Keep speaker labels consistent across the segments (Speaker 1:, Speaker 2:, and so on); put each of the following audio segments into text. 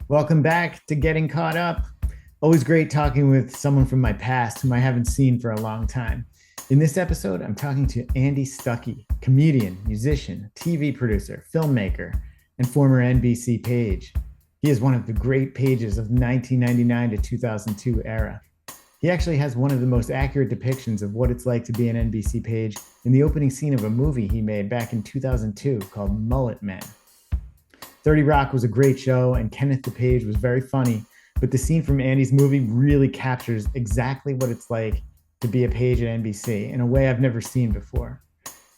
Speaker 1: Welcome back to Getting Caught Up. Always great talking with someone from my past whom I haven't seen for a long time. In this episode, I'm talking to Andy Stuckey, comedian, musician, TV producer, filmmaker, and former NBC Page. He is one of the great pages of 1999 to 2002 era. He actually has one of the most accurate depictions of what it's like to be an NBC Page in the opening scene of a movie he made back in 2002 called Mullet Men. 30 Rock was a great show, and Kenneth the Page was very funny, but the scene from Andy's movie really captures exactly what it's like to be a page at NBC in a way I've never seen before.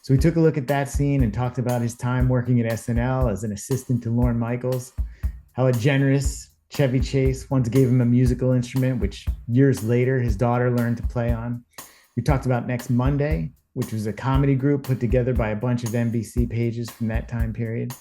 Speaker 1: So we took a look at that scene and talked about his time working at SNL as an assistant to Lorne Michaels, how a generous Chevy Chase once gave him a musical instrument, which years later his daughter learned to play on. We talked about Next Monday, which was a comedy group put together by a bunch of NBC pages from that time period,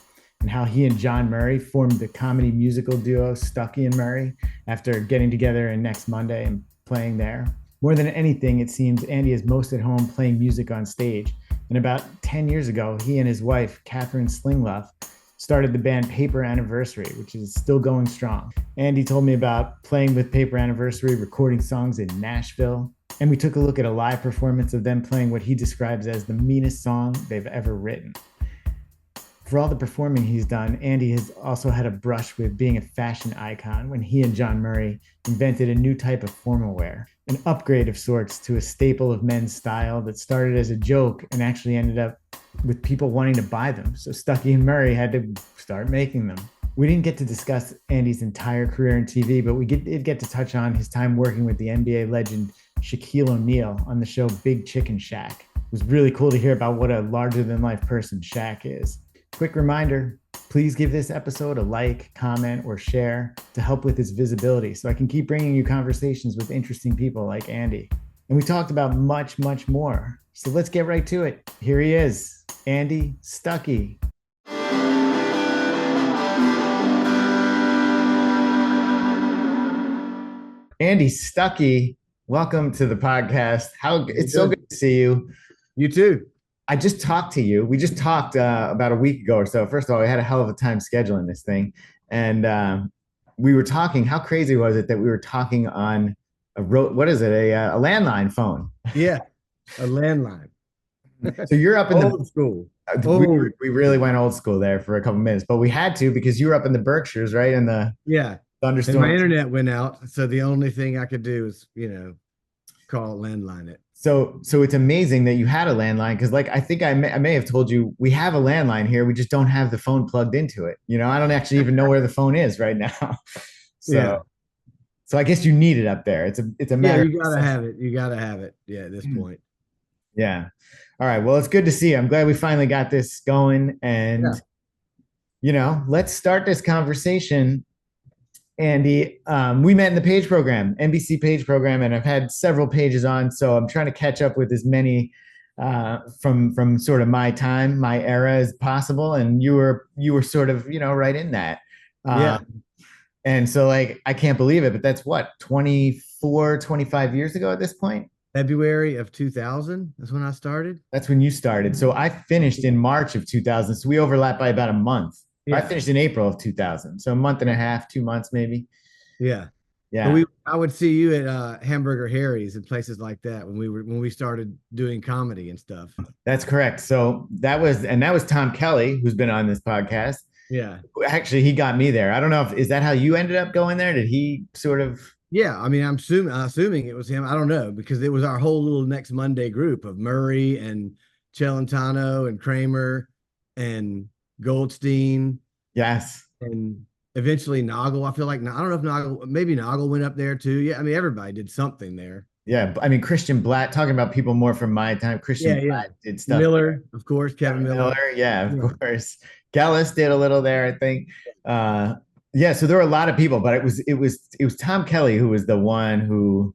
Speaker 1: and how he and Jon Murray formed the comedy musical duo Stuckey Murray after getting together in Next Monday and playing there. More than anything, it seems Andy is most at home playing music on stage. And about 10 years ago, he and his wife, Katherine Slingluff, started the band Paper Anniversary, which is still going strong. Andy told me about playing with Paper Anniversary, recording songs in Nashville, and we took a look at a live performance of them playing what he describes as the meanest song they've ever written. For all the performing he's done, Andy has also had a brush with being a fashion icon when he and Jon Murray invented a new type of formal wear, an upgrade of sorts to a staple of men's style that started as a joke and actually ended up with people wanting to buy them. So Stuckey and Murray had to start making them. We didn't get to discuss Andy's entire career in TV, but we did get to touch on his time working with the NBA legend Shaquille O'Neal on the show Big Chicken Shack. It was really cool to hear about what a larger-than-life person Shaq is. Quick reminder, please give this episode a like, comment, or share to help with its visibility so I can keep bringing you conversations with interesting people like Andy. And we talked about much, much more. So let's get right to it. Here he is, Andy Stuckey. Andy Stuckey, welcome to the podcast. It's so good to see you.
Speaker 2: You too.
Speaker 1: I just talked to you. We just talked about a week ago or so. First of all, we had a hell of a time scheduling this thing. And we were talking, how crazy was it that we were talking on a landline phone?
Speaker 2: Yeah, a landline.
Speaker 1: So you're up in
Speaker 2: old school.
Speaker 1: We really went old school there for a couple minutes, but we had to because you were up in the Berkshires, right? And the thunderstorm.
Speaker 2: And my internet went out. So the only thing I could do is, call landline it.
Speaker 1: So it's amazing that you had a landline because, like, I think I may have told you we have a landline here. We just don't have the phone plugged into it. I don't actually even know where the phone is right now. So I guess you need it up there. It's a matter.
Speaker 2: Yeah, you gotta have it. You gotta have it. Yeah, at this point.
Speaker 1: Yeah. All right. Well, it's good to see you. I'm glad we finally got this going, and let's start this conversation. Andy, we met in the Page program, NBC Page program, and I've had several pages on, so I'm trying to catch up with as many from sort of my time, my era as possible. And you were sort of right in that. And so, like, I can't believe it, but that's what, 24, 25 years ago at this point?
Speaker 2: February of 2000 is when I started.
Speaker 1: That's when you started. So I finished in March of 2000. So we overlapped by about a month. Yeah. I finished in April of 2000. So a month and a half, 2 months, maybe.
Speaker 2: Yeah.
Speaker 1: Yeah.
Speaker 2: I would see you at Hamburger Harry's and places like that when we started doing comedy and stuff.
Speaker 1: That's correct. So that was Tom Kelly, who's been on this podcast.
Speaker 2: Yeah.
Speaker 1: Actually, he got me there. I don't know is that how you ended up going there? Did he sort of?
Speaker 2: Yeah. I mean, I'm assuming it was him. I don't know, because it was our whole little Next Monday group of Murray and Celentano and Kramer and Goldstein.
Speaker 1: Yes.
Speaker 2: And eventually Noggle. I feel like, I don't know if maybe Noggle went up there too. Yeah. I mean, everybody did something there.
Speaker 1: Yeah. I mean, Christian Blatt, talking about people more from my time. Christian Blatt did stuff.
Speaker 2: Miller, of course. Kevin Miller.
Speaker 1: Yeah, of course. Gellis did a little there, I think. So there were a lot of people, but it was Tom Kelly who was the one who,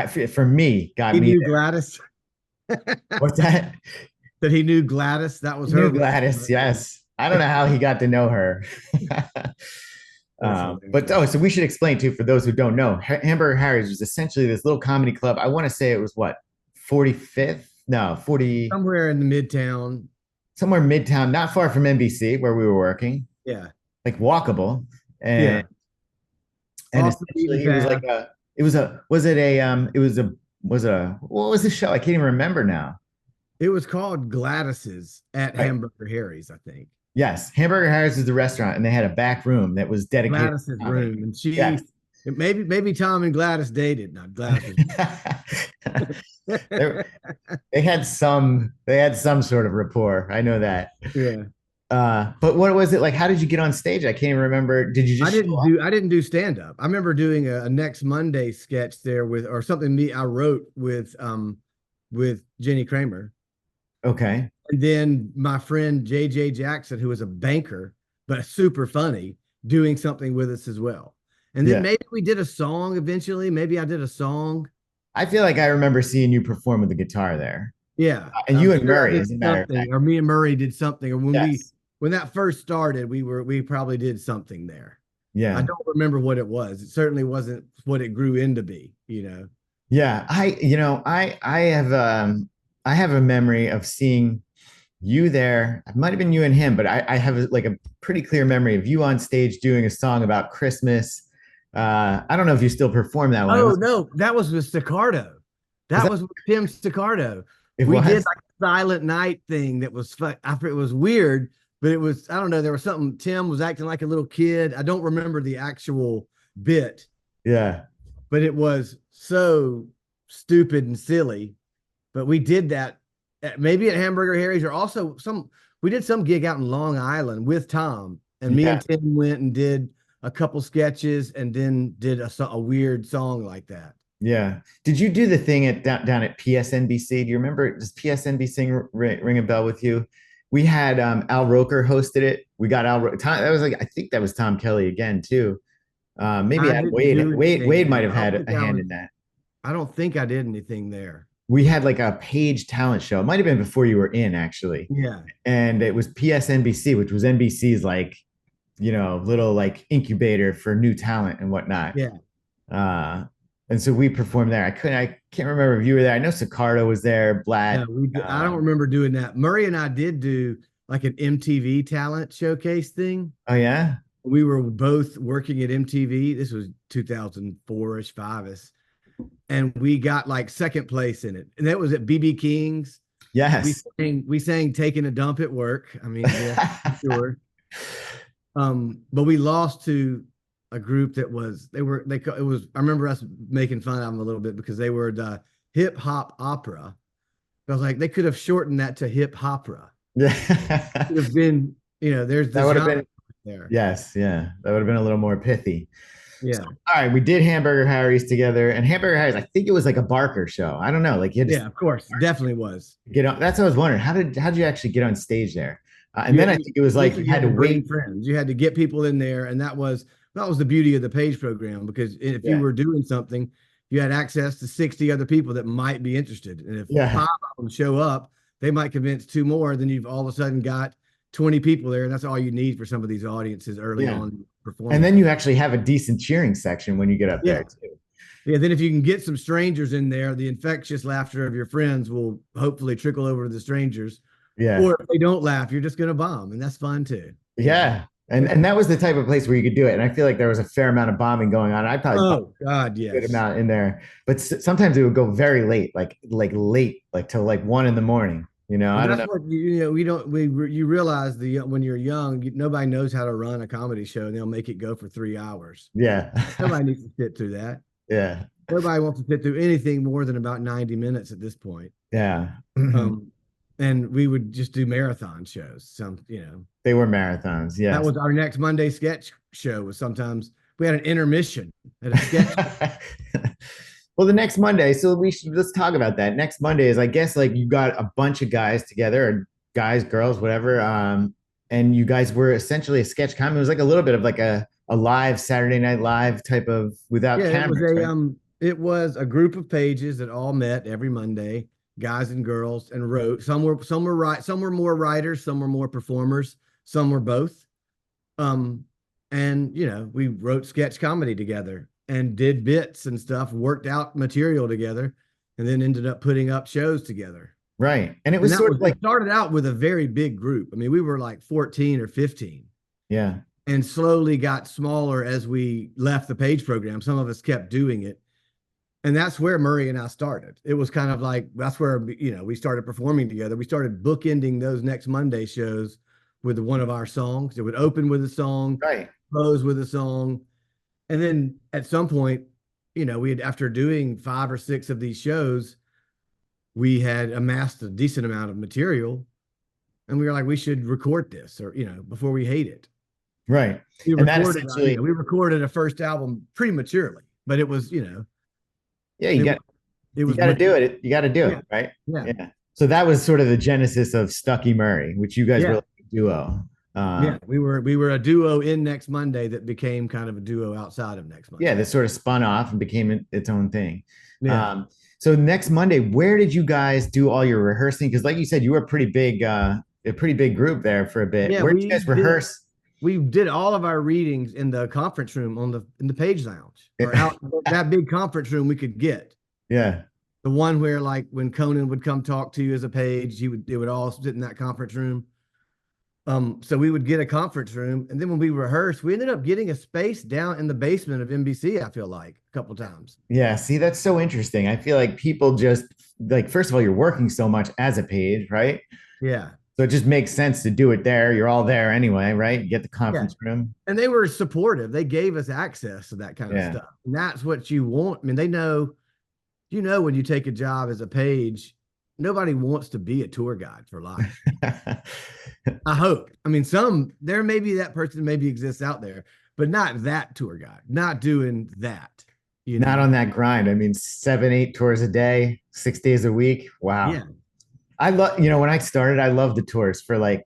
Speaker 1: for me, got me.
Speaker 2: He knew Gladys.
Speaker 1: What's that?
Speaker 2: That he knew Gladys. That was her.
Speaker 1: Gladys, yes. I don't know how he got to know her. So we should explain too, for those who don't know, Hamburger Harry's was essentially this little comedy club. I want to say it was what, 45th? No, 40.
Speaker 2: Somewhere in the Midtown.
Speaker 1: Somewhere Midtown, not far from NBC where we were working.
Speaker 2: Yeah.
Speaker 1: Like walkable. And And
Speaker 2: Off the beaten
Speaker 1: essentially it was
Speaker 2: path.
Speaker 1: like was it a what was the show? I can't even remember now.
Speaker 2: It was called Gladys's at
Speaker 1: Right.
Speaker 2: Hamburger Harry's, I think.
Speaker 1: Yes, Hamburger Harris is the restaurant, and they had a back room that was dedicated
Speaker 2: Gladys's
Speaker 1: to comedy.
Speaker 2: room, and
Speaker 1: Yes.
Speaker 2: maybe Tom and Gladys dated. Not Gladys was.
Speaker 1: they, they had some sort of rapport. I know that.
Speaker 2: Yeah.
Speaker 1: But what was it like? How did you get on stage? I can't even remember. Did you just show up?
Speaker 2: I didn't do stand up. I remember doing a next Monday sketch there with or something I wrote with Jenny Kramer.
Speaker 1: Okay.
Speaker 2: And then my friend JJ Jackson, who was a banker but super funny, doing something with us as well. And then
Speaker 1: Yeah.
Speaker 2: maybe we did a song eventually. Maybe I did a song.
Speaker 1: I feel like I remember seeing you perform with the guitar there.
Speaker 2: Yeah.
Speaker 1: And
Speaker 2: I'm
Speaker 1: you and
Speaker 2: sure I
Speaker 1: Murray,
Speaker 2: did
Speaker 1: as a matter of
Speaker 2: something,
Speaker 1: fact.
Speaker 2: or me and Murray did something, or
Speaker 1: Yes.
Speaker 2: when that first started, we probably did something there. I
Speaker 1: Yeah.
Speaker 2: don't remember what it was. It certainly wasn't what it grew into be, you know.
Speaker 1: Yeah. I have a memory of seeing you there. It might have been you and him, but I have like a pretty clear memory of you on stage doing a song about Christmas. I don't know if you still perform that one.
Speaker 2: Oh no, that was with Staccato. That was with Tim Staccato.
Speaker 1: It
Speaker 2: We
Speaker 1: was?
Speaker 2: did like a Silent Night thing that was fun. It was weird, but it was, I don't know, there was something. Tim was acting like a little kid. I don't remember the actual bit,
Speaker 1: Yeah.
Speaker 2: but it was so stupid and silly. But we did that maybe at Hamburger Harry's, or also we did some gig out in Long Island with Tom, and me
Speaker 1: Yeah.
Speaker 2: and Tim went and did a couple sketches and then did a weird song like that.
Speaker 1: Yeah. Did you do the thing down at PSNBC? Do you remember? Does PSNBC ring a bell with you? We had Al Roker hosted it. We got Tom, that was like I think that was Tom Kelly again too. Maybe
Speaker 2: I
Speaker 1: Adam
Speaker 2: didn't do
Speaker 1: Wade
Speaker 2: anything.
Speaker 1: might have had a hand in that.
Speaker 2: I don't think I did anything there.
Speaker 1: We had like a Page talent show. It might have been before you were in actually.
Speaker 2: Yeah.
Speaker 1: And it was PSNBC, which was NBC's like, little like incubator for new talent and whatnot.
Speaker 2: Yeah.
Speaker 1: And so we performed there. I can't remember if you were there. I know Sicardo was there, Blatt.
Speaker 2: No, I don't remember doing that. Murray and I did do like an MTV talent showcase thing.
Speaker 1: Oh yeah.
Speaker 2: We were both working at MTV. This was 2004-ish, 5-ish. And we got like second place in it. And that was at BB King's.
Speaker 1: Yes.
Speaker 2: We sang Taking a Dump at Work. I mean, yeah, sure. But we lost to a group that was, I remember us making fun of them a little bit because they were the hip hop opera. I was like, they could have shortened that to hip hopera.
Speaker 1: Yeah.
Speaker 2: It would have been, there's
Speaker 1: that would have been
Speaker 2: there.
Speaker 1: Yes, yeah. That would have been a little more pithy.
Speaker 2: Yeah.
Speaker 1: So, all right, we did Hamburger Harry's together, and Hamburger Harry's, I think it was like a Barker show. I don't know, like
Speaker 2: yeah, of course, definitely was.
Speaker 1: Get on. That's what I was wondering. How did you actually get on stage there? And then I think it was like you had to wait.
Speaker 2: Friends. You had to get people in there, and that was the beauty of the Page program, because if you were doing something, you had access to 60 other people that might be interested, and if 5 of them show up, they might convince 2 more. Then you've all of a sudden got 20 people there, and that's all you need for some of these audiences early on performing.
Speaker 1: And then you actually have a decent cheering section when you get up there too.
Speaker 2: Yeah, then if you can get some strangers in there, the infectious laughter of your friends will hopefully trickle over to the strangers.
Speaker 1: Yeah.
Speaker 2: Or if they don't laugh, you're just going to bomb, and that's fun too.
Speaker 1: Yeah. And that was the type of place where you could do it. And I feel like there was a fair amount of bombing going on. I probably
Speaker 2: yes,
Speaker 1: a good amount in there, but sometimes it would go very late, like late, like till like 1 a.m. You know, I don't know.
Speaker 2: You realize when you're young, nobody knows how to run a comedy show, and they'll make it go for 3 hours.
Speaker 1: Yeah.
Speaker 2: Nobody needs to sit through that.
Speaker 1: Yeah.
Speaker 2: Nobody wants to sit through anything more than about 90 minutes at this point.
Speaker 1: Yeah.
Speaker 2: And we would just do marathon shows.
Speaker 1: They were marathons. Yeah.
Speaker 2: That was our next Monday sketch show. Was sometimes we had an intermission at a sketch.
Speaker 1: Well, the next Monday, so let's talk about that. Next Monday is, I guess, like you got a bunch of guys together, or guys, girls, whatever. And you guys were essentially a sketch comedy. It was like a little bit of like a live Saturday Night Live type of without cameras.
Speaker 2: It was a group of pages that all met every Monday, guys and girls, and wrote. Some were more writers, some were more performers, some were both. And we wrote sketch comedy together and did bits and stuff, worked out material together, and then ended up putting up shows together.
Speaker 1: Right. And it started out with a very big group. I mean, we were like 14 or 15. Yeah.
Speaker 2: and slowly got smaller as we left the Page program. Some of us kept doing it. And that's where Murray and I started. It was kind of like, that's where, we started performing together. We started bookending those Next Monday shows with one of our songs. It would open with a song,
Speaker 1: Right.
Speaker 2: close with a song. And then at some point, we had, after doing 5 or 6 of these shows, we had amassed a decent amount of material. And we were like, we should record this, or, before we hate it.
Speaker 1: Right.
Speaker 2: We
Speaker 1: And that
Speaker 2: recorded,
Speaker 1: essentially,
Speaker 2: we recorded a first album prematurely, but it was,
Speaker 1: yeah, you got to do it. You got to do it, right?
Speaker 2: Yeah.
Speaker 1: So that was sort of the genesis of Stuckey Murray, which you guys were like a duo.
Speaker 2: Yeah, we were a duo in Next Monday that became kind of a duo outside of Next Monday.
Speaker 1: Yeah, that sort of spun off and became its own thing.
Speaker 2: Yeah.
Speaker 1: So Next Monday, where did you guys do all your rehearsing? Because like you said, you were a pretty big group there for a bit.
Speaker 2: Yeah,
Speaker 1: where did you guys rehearse?
Speaker 2: We did all of our readings in the conference room in the Page Lounge, or out that big conference room we could get.
Speaker 1: Yeah.
Speaker 2: The one where, like, when Conan would come talk to you as a Page, it would all sit in that conference room. So we would get a conference room, and then when we rehearsed, we ended up getting a space down in the basement of NBC, I feel like, a couple times.
Speaker 1: Yeah, see, that's so interesting. I feel like people just, like, first of all, you're working so much as a Page, right?
Speaker 2: Yeah.
Speaker 1: So it just makes sense to do it there. You're all there anyway, right? You get the conference room.
Speaker 2: And they were supportive. They gave us access to that kind of stuff. And that's what you want. I mean, they know, when you take a job as a Page, nobody wants to be a tour guide for life. I hope. I mean, there may be that person maybe exists out there, but not that tour guide, not doing that.
Speaker 1: Not on that grind. I mean, 7, 8 tours a day, 6 days a week. Wow.
Speaker 2: Yeah.
Speaker 1: I love, when I started, I loved the tours for like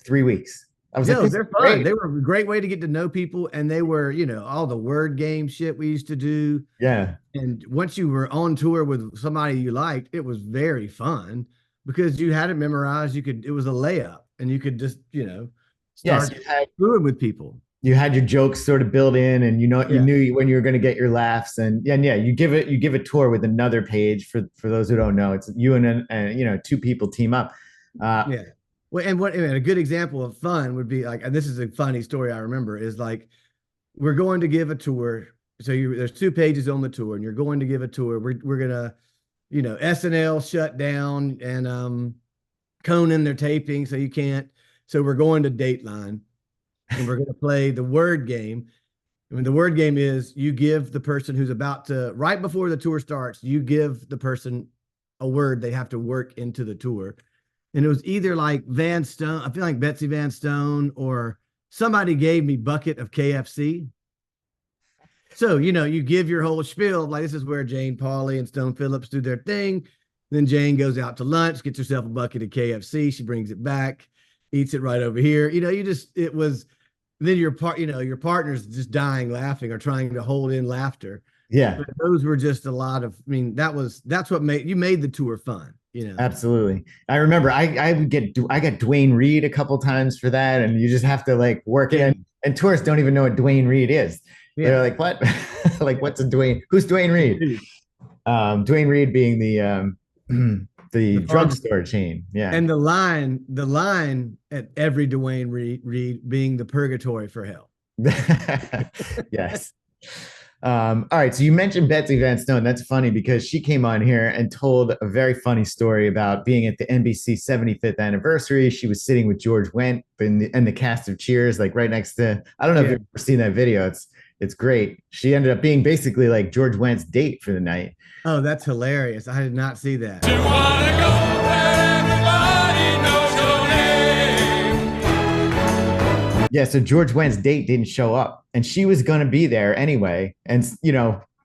Speaker 1: 3 weeks. I was like,
Speaker 2: they're fun. Great. They were a great way to get to know people. And they were, all the word game shit we used to do.
Speaker 1: Yeah.
Speaker 2: And once you were on tour with somebody you liked, it was very fun because you had it memorized. It was a layup, and you could just, start doing with people.
Speaker 1: You had your jokes sort of built in, and you knew when you were going to get your laughs, and you give a tour with another Page for those who don't know. It's you and 2 people team up.
Speaker 2: Well, and a good example of fun would be like, and this is a funny story I remember, is like, we're going to give a tour. So there's 2 Pages on the tour, and you're going to give a tour. We're gonna, SNL shut down, and Conan, they're taping, so you can't. So we're going to Dateline, and we're gonna play the word game. I mean, the word game is you give the person who's about to, right before the tour starts, you give the person a word they have to work into the tour. And it was either like Van Stone, I feel like Betsy Van Stone, or somebody gave me bucket of KFC. So, you give your whole spiel, like, this is where Jane Pauley and Stone Phillips do their thing. Then Jane goes out to lunch, gets herself a bucket of KFC. She brings it back, eats it right over here. Then your partner's just dying laughing or trying to hold in laughter.
Speaker 1: Yeah.
Speaker 2: But those were just a lot of, that's what made the tour fun.
Speaker 1: Absolutely. I remember I got Dwayne Reed a couple times for that, and you just have to like work it in. And tourists don't even know what Dwayne Reed is. Yeah. They're like, what? Like, what's a Dwayne? Who's Dwayne Reed? Dwayne Reed being the drugstore chain. Yeah.
Speaker 2: And the line at every Dwayne Reed being the purgatory for hell.
Speaker 1: Yes. All right. So you mentioned Betsy Van Stone. That's funny because she came on here and told a very funny story about being at the NBC 75th anniversary. She was sitting with George Wendt and the cast of Cheers, like right next to, I don't know if you've ever seen that video. It's great. She ended up being basically like George Wendt's date for the night.
Speaker 2: Oh, that's hilarious. I did not see that.
Speaker 1: Yeah, so George Wendt's date didn't show up, and she was going to be there anyway. And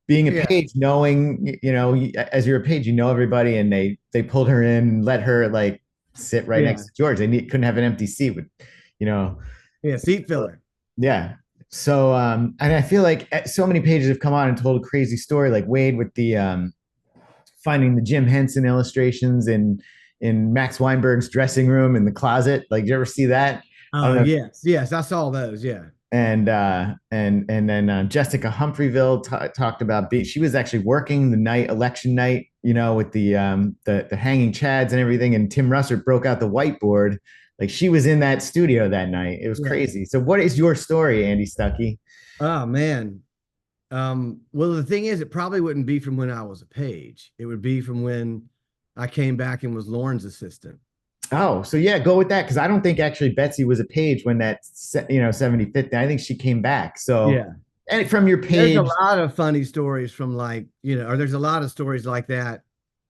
Speaker 1: being a Page, knowing as you're a Page, everybody, and they pulled her in and let her like sit right next to George. They couldn't have an empty seat with,
Speaker 2: seat filler.
Speaker 1: Yeah. So and I feel like so many Pages have come on and told a crazy story, like Wade with the finding the Jim Henson illustrations in Max Weinberg's dressing room in the closet. Like, did you ever see that?
Speaker 2: Oh, yes, I saw those. Yeah.
Speaker 1: And then Jessica Humphreyville talked about she was actually working the election night, with the hanging chads and everything. And Tim Russert broke out the whiteboard, Like she was in that studio that night. It was
Speaker 2: Yeah.
Speaker 1: crazy. So what is your story, Andy Stuckey?
Speaker 2: Oh man. Well, the thing is, it probably wouldn't be from when I was a page. It would be from when I came back and was Lorne's assistant.
Speaker 1: Oh, so yeah, go with that because I don't think actually Betsy was a page when that 75th. I think she came back. So
Speaker 2: Yeah.
Speaker 1: and from your
Speaker 2: There's a
Speaker 1: page,
Speaker 2: lot of funny stories from like, or there's a lot of stories like that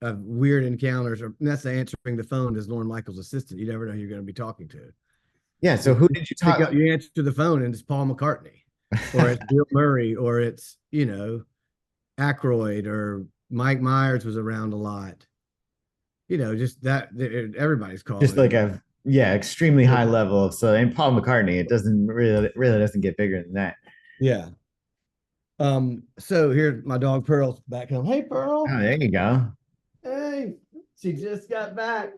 Speaker 2: of weird encounters, or that's answering the phone as Lorne Michaels' assistant. You never know who you're going to be talking to.
Speaker 1: yeah. So who did you
Speaker 2: Pick
Speaker 1: talk?
Speaker 2: up, you answer the phone and it's Paul McCartney, or it's Bill Murray, or it's, Aykroyd, or Mike Myers was around a lot. Just that everybody's
Speaker 1: Just
Speaker 2: calling.
Speaker 1: like a extremely high level of so and Paul McCartney. It doesn't really doesn't get bigger than that.
Speaker 2: Yeah. So here's my dog Pearl's back home. Hey
Speaker 1: Oh,
Speaker 2: Pearl.
Speaker 1: there you go.
Speaker 2: Hey, she just got back.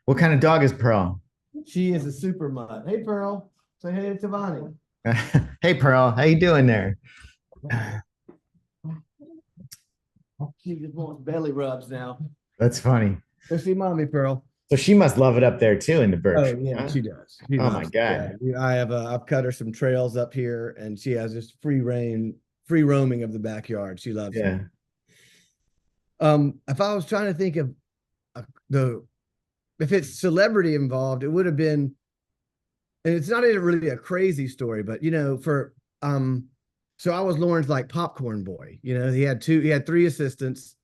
Speaker 1: What kind of dog is Pearl?
Speaker 2: She is a super mutt. Hey Pearl. Say hey to Tavani.
Speaker 1: Hey Pearl, how you doing there?
Speaker 2: She just wants belly rubs now.
Speaker 1: That's funny.
Speaker 2: Go see mommy, Pearl.
Speaker 1: So she must love it up there too in the
Speaker 2: Oh
Speaker 1: Berkshire.
Speaker 2: yeah,
Speaker 1: Huh?
Speaker 2: she does. She
Speaker 1: Oh my
Speaker 2: loves it.
Speaker 1: God.
Speaker 2: Yeah, I've cut her some trails up here, and she has just free reign, free roaming of the backyard. She loves it.
Speaker 1: Yeah.
Speaker 2: If I was trying to think of the if it's celebrity involved, it would have been, and it's not really a crazy story, but so I was Lawrence like popcorn boy. He had three assistants,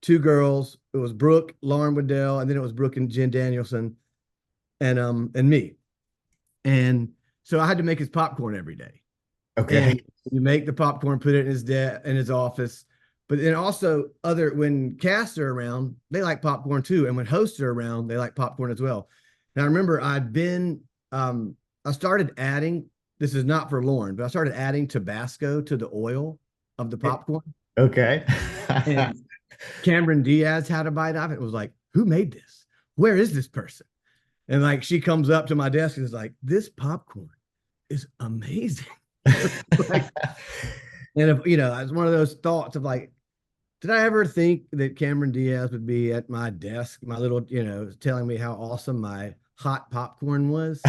Speaker 2: two girls. It was Brooke, Lauren Waddell, and then it was Brooke and Jen Danielson, and me. And so I had to make his popcorn every day.
Speaker 1: Okay.
Speaker 2: And you make the popcorn, put it in his office. But then also when casts are around, they like popcorn too. And when hosts are around, they like popcorn as well. And I remember I started adding, this is not for Lorne, but I started adding Tabasco to the oil of the popcorn.
Speaker 1: Okay.
Speaker 2: And Cameron Diaz had a bite of it. It was like, who made this? Where is this person? And like, she comes up to my desk and is like, this popcorn is amazing. Like, and if, it's one of those thoughts of like, did I ever think that Cameron Diaz would be at my desk, my little, telling me how awesome my hot popcorn was?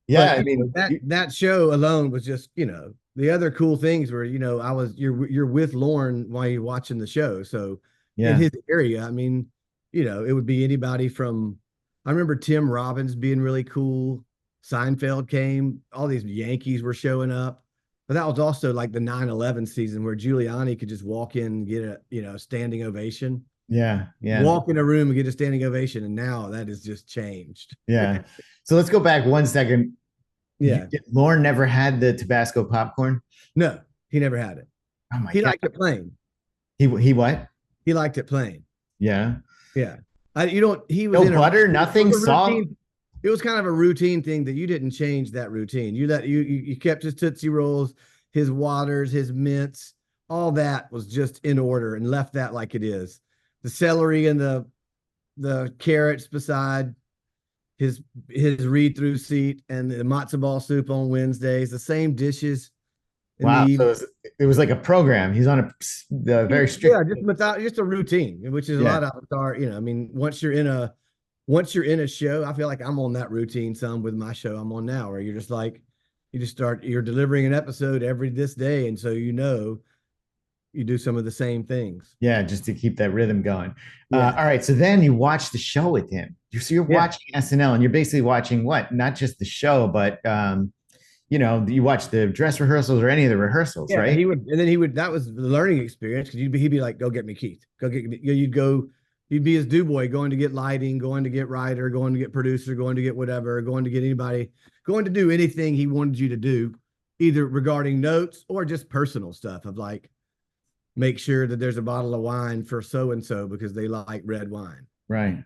Speaker 1: Yeah,
Speaker 2: But
Speaker 1: I mean
Speaker 2: that show alone was just, the other cool things were, you're with Lorne while you're watching the show. So in his area, I mean, it would be anybody from, I remember Tim Robbins being really cool. Seinfeld came, all these Yankees were showing up. But that was also like the 9/11 season where Giuliani could just walk in and get a standing ovation.
Speaker 1: Yeah.
Speaker 2: Walk in a room and get a standing ovation. And now that has just changed.
Speaker 1: Yeah. So let's go back 1 second.
Speaker 2: Yeah.
Speaker 1: Lorne never had the Tabasco popcorn.
Speaker 2: No, he never had it.
Speaker 1: Oh my
Speaker 2: He
Speaker 1: God.
Speaker 2: liked it plain.
Speaker 1: He what?
Speaker 2: He liked it plain.
Speaker 1: Yeah.
Speaker 2: Yeah. He was
Speaker 1: no butter, nothing, salt.
Speaker 2: It was kind of a routine thing that you didn't change that routine. You kept his Tootsie Rolls, his waters, his mints, all that was just in order and left that like it is. The celery and the carrots beside his read-through seat, and the matzo ball soup on Wednesdays, the same dishes.
Speaker 1: Wow. So it was like a program. He's on the very strict.
Speaker 2: Yeah, just a routine, which is a lot of our, I mean, once you're in a show, I feel like I'm on that routine some with my show I'm on now, where you're just like, you're delivering an episode this day. And so, you do some of the same things.
Speaker 1: Yeah, just to keep that rhythm going. Yeah. All right. So then you watch the show with him. You're watching SNL, and you're basically watching what? Not just the show, but you watch the dress rehearsals or any of the rehearsals, right?
Speaker 2: That was the learning experience, because he'd be like, go get me Keith. Go get me. You'd be his do boy, going to get lighting, going to get writer, going to get producer, going to get whatever, going to get anybody, going to do anything he wanted you to do, either regarding notes or just personal stuff of like, make sure that there's a bottle of wine for so-and-so because they like red wine.
Speaker 1: Right.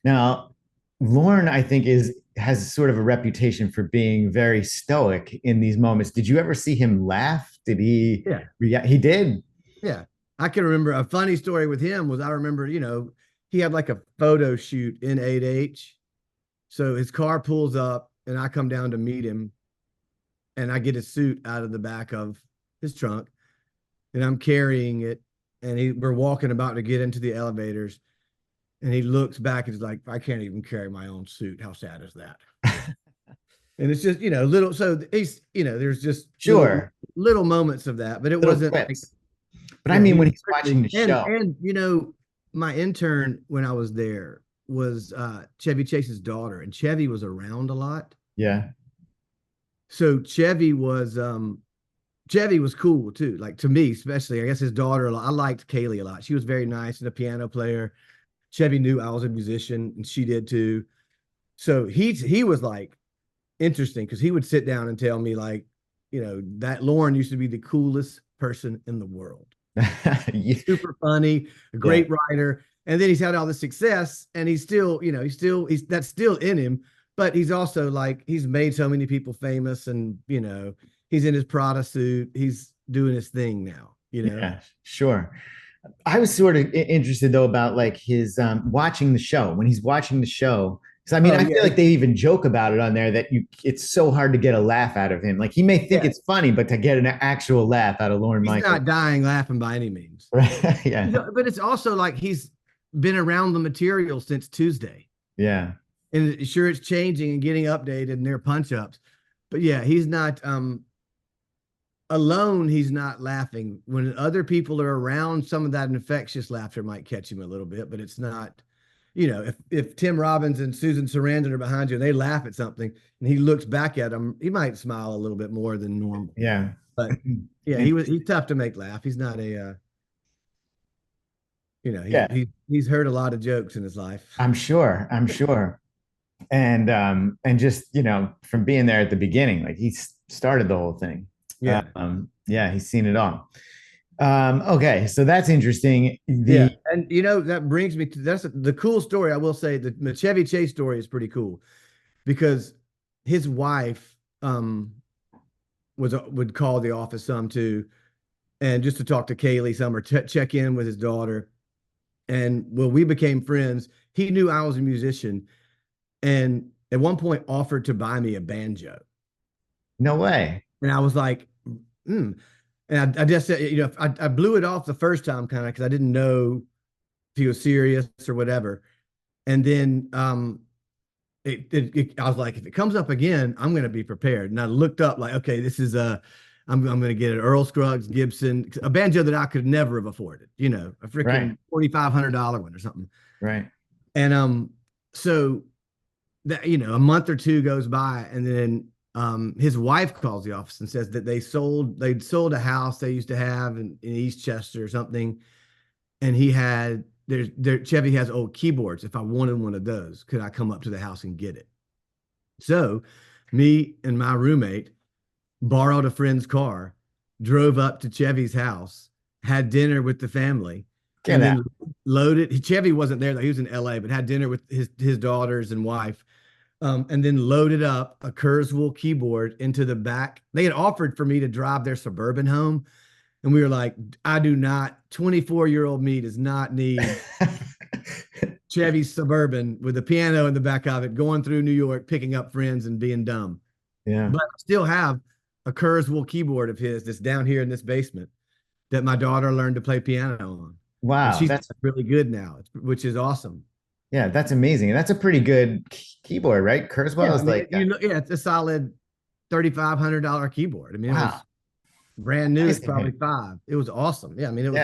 Speaker 1: Now, Lorne, I think, has sort of a reputation for being very stoic in these moments. Did you ever see him laugh? Did he?
Speaker 2: Yeah.
Speaker 1: He did.
Speaker 2: Yeah. I can remember a funny story with him was, I remember, he had like a photo shoot in 8H. So his car pulls up and I come down to meet him, and I get his suit out of the back of his trunk, and I'm carrying it, and we're walking about to get into the elevators. And he looks back and he's like, I can't even carry my own suit. How sad is that? And it's just, little, so he's, there's just
Speaker 1: Sure.
Speaker 2: little moments of that, but it
Speaker 1: Little
Speaker 2: wasn't like,
Speaker 1: clips. But I mean, when he's
Speaker 2: strictly,
Speaker 1: watching the show.
Speaker 2: and my intern when I was there was Chevy Chase's daughter, and Chevy was around a lot.
Speaker 1: Yeah.
Speaker 2: So Chevy was cool too. Like, to me, especially, I guess his daughter, I liked Kaylee a lot. She was very nice and a piano player. Chevy knew I was a musician, and she did too. So he was like interesting, because he would sit down and tell me, like, that Lorne used to be the coolest person in the world.
Speaker 1: Yeah.
Speaker 2: Super funny, a great writer. And then he's had all the success, and he's still, he's that's still in him, but he's also like, he's made so many people famous, and, he's in his Prada suit. He's doing his thing now,
Speaker 1: Yeah, sure. I was sort of interested though about like his watching the show, when he's watching the show. Because I mean, I feel like they even joke about it on there that it's so hard to get a laugh out of him. Like, he may think it's funny, but to get an actual laugh out of Lorne Michaels.
Speaker 2: He's not dying laughing by any means.
Speaker 1: Right. Yeah.
Speaker 2: But it's also like he's been around the material since Tuesday.
Speaker 1: Yeah.
Speaker 2: And sure, it's changing and getting updated, and their punch ups. But yeah, he's not alone. He's not laughing. When other people are around, some of that infectious laughter might catch him a little bit, but it's not. If Tim Robbins and Susan Sarandon are behind you and they laugh at something and he looks back at them, he might smile a little bit more than normal.
Speaker 1: Yeah.
Speaker 2: But yeah, he's tough to make laugh. He's not a, he's heard a lot of jokes in his life.
Speaker 1: I'm sure. And just, from being there at the beginning, like, he started the whole thing.
Speaker 2: Yeah.
Speaker 1: He's seen it all. Okay, so that's interesting.
Speaker 2: And that brings me to that's the cool story. I will say the Chevy Chase story is pretty cool, because his wife would call the office some too, and just to talk to Kaylee some, or check in with his daughter. And we became friends. He knew I was a musician, and at one point offered to buy me a banjo.
Speaker 1: No way.
Speaker 2: And I was like, And I just said, I blew it off the first time, kind of, because I didn't know if he was serious or whatever. And then I was like, if it comes up again, I'm going to be prepared. And I looked up, like, okay, this is I'm going to get an Earl Scruggs Gibson, a banjo that I could never have afforded, a freaking $4,500 one or something.
Speaker 1: Right.
Speaker 2: And so that, a month or two goes by, and then his wife calls the office and says that they'd sold a house they used to have in East Chester or something. And Chevy has old keyboards. If I wanted one of those, could I come up to the house and get it? So me and my roommate borrowed a friend's car, drove up to Chevy's house, had dinner with the family, and then loaded. Chevy wasn't there, though. He was in LA, but had dinner with his daughters and wife. And then loaded up a Kurzweil keyboard into the back. They had offered for me to drive their Suburban home. And we were like, 24-year-old me does not need Chevy's Suburban with a piano in the back of it, going through New York, picking up friends and being dumb.
Speaker 1: Yeah.
Speaker 2: But I still have a Kurzweil keyboard of his that's down here in this basement that my daughter learned to play piano on.
Speaker 1: Wow.
Speaker 2: And she's really good now, which is awesome.
Speaker 1: Yeah, that's amazing. And that's a pretty good keyboard, right? Kurzweil is
Speaker 2: it's a solid $3,500 keyboard. I mean,
Speaker 1: wow.
Speaker 2: It was brand new. It's probably $5,000. It was awesome. Yeah, I mean, it was,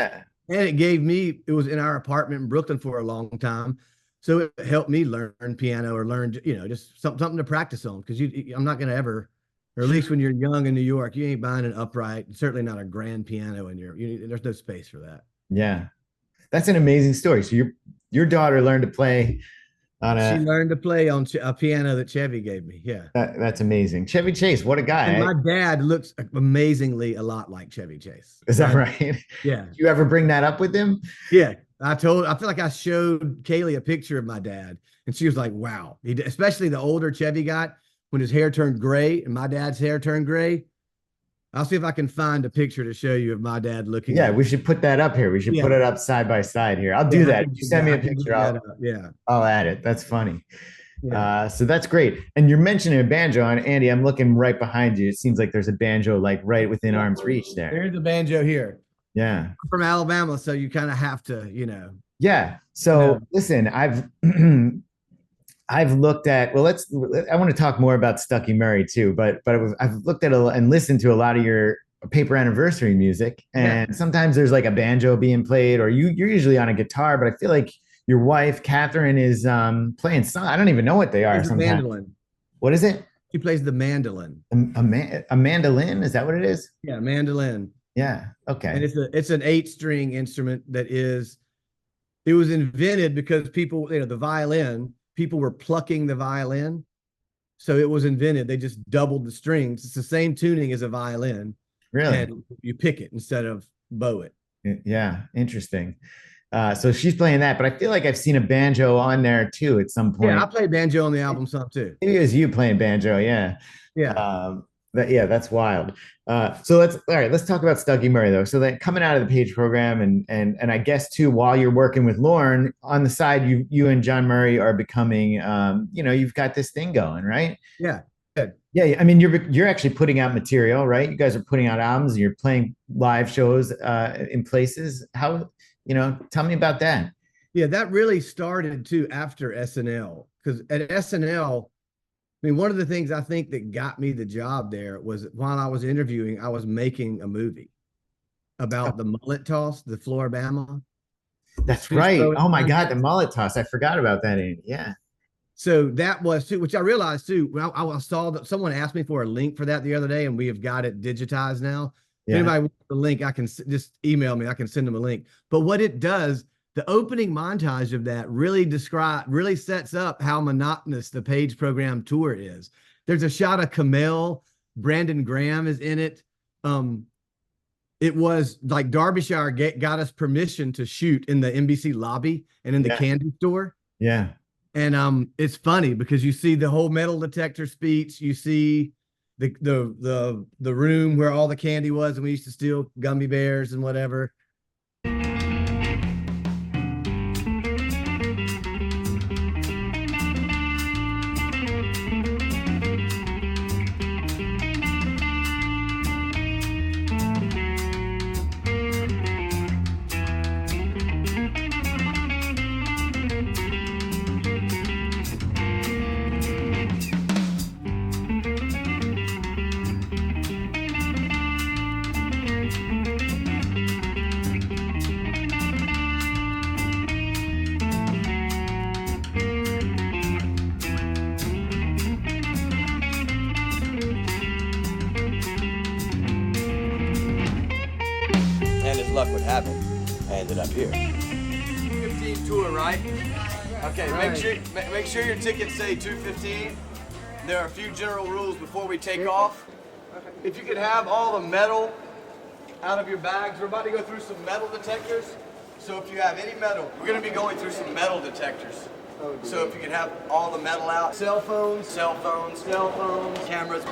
Speaker 2: and it was in our apartment in Brooklyn for a long time. So it helped me learn piano, or learn, just something to practice on. Because I'm not going to ever, or at least when you're young in New York, you ain't buying an upright, certainly not a grand piano there's no space for that.
Speaker 1: Yeah. That's an amazing story. So your daughter learned to play
Speaker 2: she learned to play on a piano that Chevy gave me. Yeah.
Speaker 1: That's amazing. Chevy Chase, what a guy.
Speaker 2: And my dad looks amazingly a lot like Chevy Chase.
Speaker 1: Is that right?
Speaker 2: Yeah.
Speaker 1: Did you ever bring that up with him?
Speaker 2: Yeah. I feel like I showed Kaylee a picture of my dad, and she was like, wow. Especially the older Chevy got, when his hair turned gray and my dad's hair turned gray. I'll see if I can find a picture to show you of my dad looking.
Speaker 1: Yeah, we should put that up here. We should put it up side by side here. I'll do that. If you send me a picture, I'll add it. That's funny. Yeah. So that's great. And you're mentioning a banjo, and Andy, I'm looking right behind you. It seems like there's a banjo like right within arm's reach there.
Speaker 2: There's a banjo here.
Speaker 1: Yeah.
Speaker 2: I'm from Alabama, so you kind of have to,
Speaker 1: Yeah.
Speaker 2: You know,
Speaker 1: So listen, I've I've looked at well, I want to talk more about Stuckey Murray too, but I've looked at and listened to a lot of your paper anniversary music,
Speaker 2: yeah,
Speaker 1: and sometimes there's like a banjo being played, or you're usually on a guitar, but I feel like your wife Katherine is playing some. I don't even know what they are
Speaker 2: plays the
Speaker 1: sometimes.
Speaker 2: mandolin.
Speaker 1: What is it?
Speaker 2: She plays the mandolin.
Speaker 1: A mandolin? Is that what it is?
Speaker 2: Yeah, mandolin.
Speaker 1: Yeah.
Speaker 2: And
Speaker 1: Okay.
Speaker 2: it's an 8-string instrument it was invented because people, the violin, people were plucking the violin. So it was invented. They just doubled the strings. It's the same tuning as a violin,
Speaker 1: Really?
Speaker 2: and you pick it instead of bow it.
Speaker 1: Yeah. Interesting. So she's playing that, but I feel like I've seen a banjo on there too at some
Speaker 2: Yeah, I
Speaker 1: point.
Speaker 2: played banjo on the album some too.
Speaker 1: Maybe it was you playing banjo. Yeah.
Speaker 2: Yeah.
Speaker 1: Yeah, that's wild. So let's all right. Let's talk about Stuckey Murray though. So that coming out of the Page program, and I guess too, while you're working with Lorne on the side, you and Jon Murray are becoming, you've got this thing going, right?
Speaker 2: Yeah. Good.
Speaker 1: Yeah, I mean, you're actually putting out material, right? You guys are putting out albums. You're playing live shows in places. How, tell me about that.
Speaker 2: Yeah, that really started too after SNL. Because at SNL, I mean, one of the things I think that got me the job there was while I was interviewing, I was making a movie about the mullet toss, the Floribama.
Speaker 1: That's
Speaker 2: Fish
Speaker 1: right.
Speaker 2: throwing
Speaker 1: Oh my God, the
Speaker 2: contest.
Speaker 1: mullet toss. I forgot about that, Andy. Yeah.
Speaker 2: So that was too, which I realized too. When I saw that someone asked me for a link for that the other day, and we have got it digitized now. If
Speaker 1: Yeah.
Speaker 2: anybody wants the link, I can just email me. I can send them a link. But what it does, the opening montage of that really sets up how monotonous the Page program tour is. There's a shot of Camille, Brandon Graham is in it. It was like Derbyshire got us permission to shoot in the NBC lobby and in the
Speaker 1: Yeah.
Speaker 2: candy store.
Speaker 1: Yeah.
Speaker 2: And it's funny because you see the whole metal detector speech, you see the room where all the candy was, and we used to steal gummy bears and whatever.
Speaker 3: And as luck would have it, I ended up here.
Speaker 4: 15 tour, right? Okay,
Speaker 2: Right.
Speaker 4: make sure your tickets say 215. There are a few general rules before we take off. If you could have all the metal out of your bags, we're about to go through some metal detectors. So if you have any metal, we're gonna be going through some metal detectors. So if you could have all the metal out, cell phones, cameras,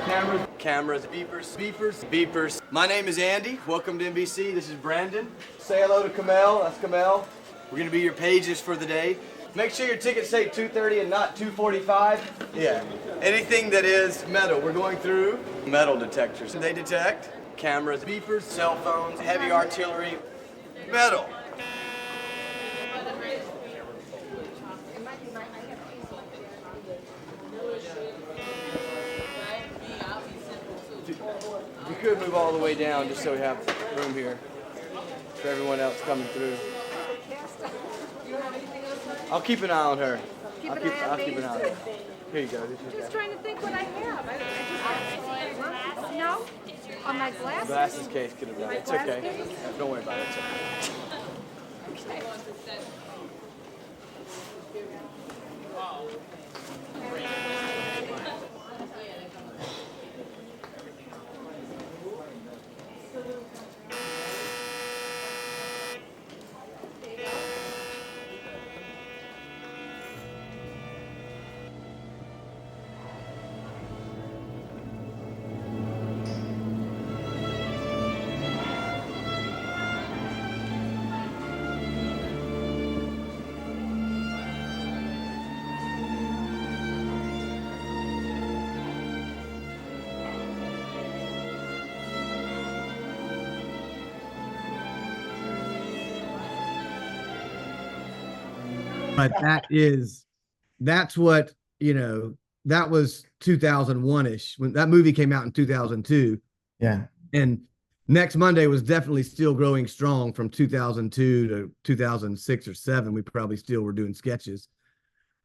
Speaker 4: beepers. My name is Andy. Welcome to NBC. This is Brandon. Say hello to Kamel. That's Kamel. We're gonna be your pages for the day. Make sure your tickets say 2:30 and not 2:45. Yeah. Anything that is metal, we're going through metal detectors. They detect cameras, beepers, cell phones, heavy artillery, metal. You could move all the way down just so we have room here for everyone else coming through. I'll keep an eye on her. I'll keep an eye on her. Here you go. This is
Speaker 5: Just trying to think what I have. No? On my glasses?
Speaker 4: glasses case could have done it. It's okay. Don't worry about it. It's okay.
Speaker 2: But that's what, that was 2001-ish when that movie came out in 2002.
Speaker 1: Yeah.
Speaker 2: And Next Monday was definitely still growing strong from 2002 to 2006 or 7. We probably still were doing sketches.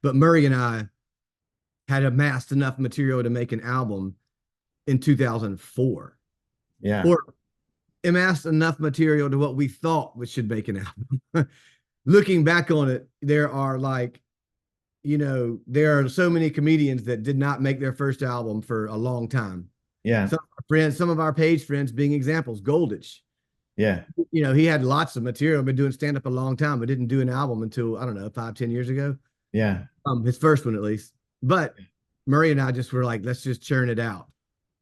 Speaker 2: But Murray and I had amassed enough material to make an album in 2004.
Speaker 1: Yeah.
Speaker 2: Or amassed enough material to what we thought we should make an album. Looking back on it, there are so many comedians that did not make their first album for a long time.
Speaker 1: Yeah.
Speaker 2: Some of our Page friends being examples. Golditch.
Speaker 1: Yeah.
Speaker 2: He had lots of material, been doing stand-up a long time, but didn't do an album until, I don't know, 5-10 years ago.
Speaker 1: Yeah.
Speaker 2: His first one at least. But Murray and I just were like, let's just churn it out.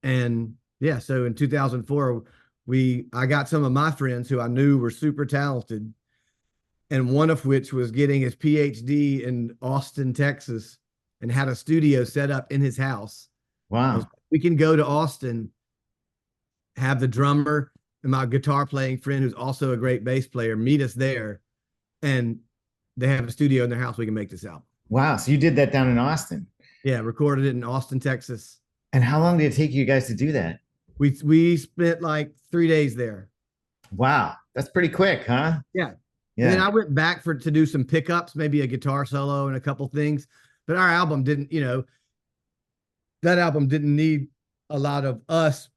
Speaker 2: And yeah, so in 2004, I got some of my friends who I knew were super talented, and one of which was getting his PhD in Austin, Texas, and had a studio set up in his house.
Speaker 1: Wow.
Speaker 2: We can go to Austin, have the drummer and my guitar playing friend, who's also a great bass player, meet us there, and they have a studio in their house. We can make this album.
Speaker 1: Wow. So you did that down in Austin?
Speaker 2: Yeah, recorded it in Austin, Texas.
Speaker 1: And how long did it take you guys to do that?
Speaker 2: We spent like 3 days there.
Speaker 1: Wow. That's pretty quick, huh?
Speaker 2: Yeah.
Speaker 1: Yeah.
Speaker 2: And then I went back to do some pickups, maybe a guitar solo and a couple things. But our album didn't, that album didn't need a lot of us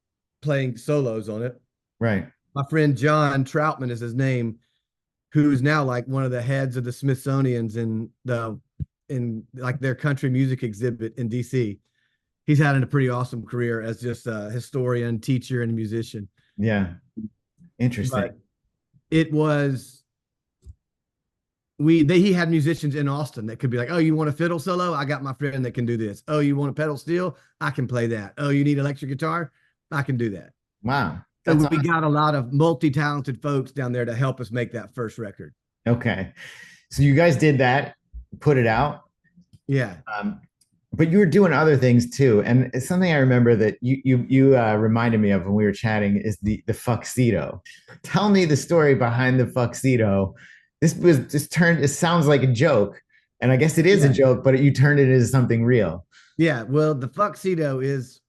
Speaker 2: playing solos on it.
Speaker 1: Right.
Speaker 2: My friend John Troutman is his name, who's now like one of the heads of the Smithsonian's in like their country music exhibit in DC. He's had a pretty awesome career as just a historian, teacher, and musician.
Speaker 1: Yeah. Interesting.
Speaker 2: But it was, he had musicians in Austin that could be like, oh, you want a fiddle solo? I got my friend that can do this. Oh, you want a pedal steel? I can play that. Oh, you need electric guitar? I can do that.
Speaker 1: Wow.
Speaker 2: So
Speaker 1: That's
Speaker 2: we
Speaker 1: awesome.
Speaker 2: got a lot of multi-talented folks down there to help us make that first record.
Speaker 1: Okay. So you guys did that, put it out.
Speaker 2: Yeah.
Speaker 1: But you were doing other things too. And it's something I remember that you reminded me of when we were chatting is the Fuxedo. Tell me the story behind the Fuxedo. It sounds like a joke. And I guess it is a joke, but you turned it into something real.
Speaker 2: Yeah. Well, the Fuxedo is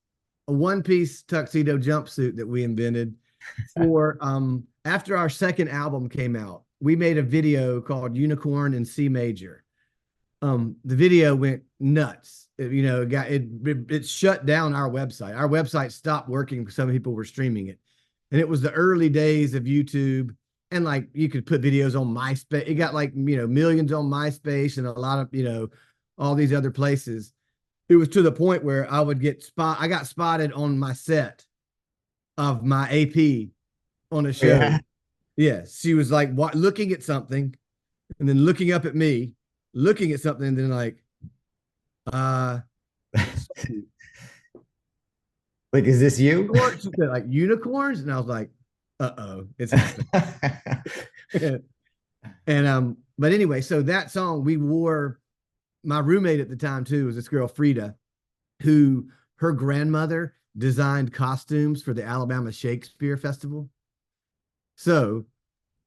Speaker 2: a one-piece tuxedo jumpsuit that we invented for, after our second album came out. We made a video called Unicorn in C Major. The video went nuts. It shut down our website. Our website stopped working because some people were streaming it. And it was the early days of YouTube. And like you could put videos on MySpace. It got like, millions on MySpace and a lot of, all these other places. It was to the point where I got spotted on my set of my AP on a show.
Speaker 1: Yeah.
Speaker 2: Yeah. She was like looking at something and then looking up at me, looking at something, and then like,
Speaker 1: like, is this you?
Speaker 2: she said, like, unicorns? And I was like, uh-oh, it's happening. And but anyway, so that song we wore. My roommate at the time too was this girl Frida, who her grandmother designed costumes for the Alabama Shakespeare Festival. So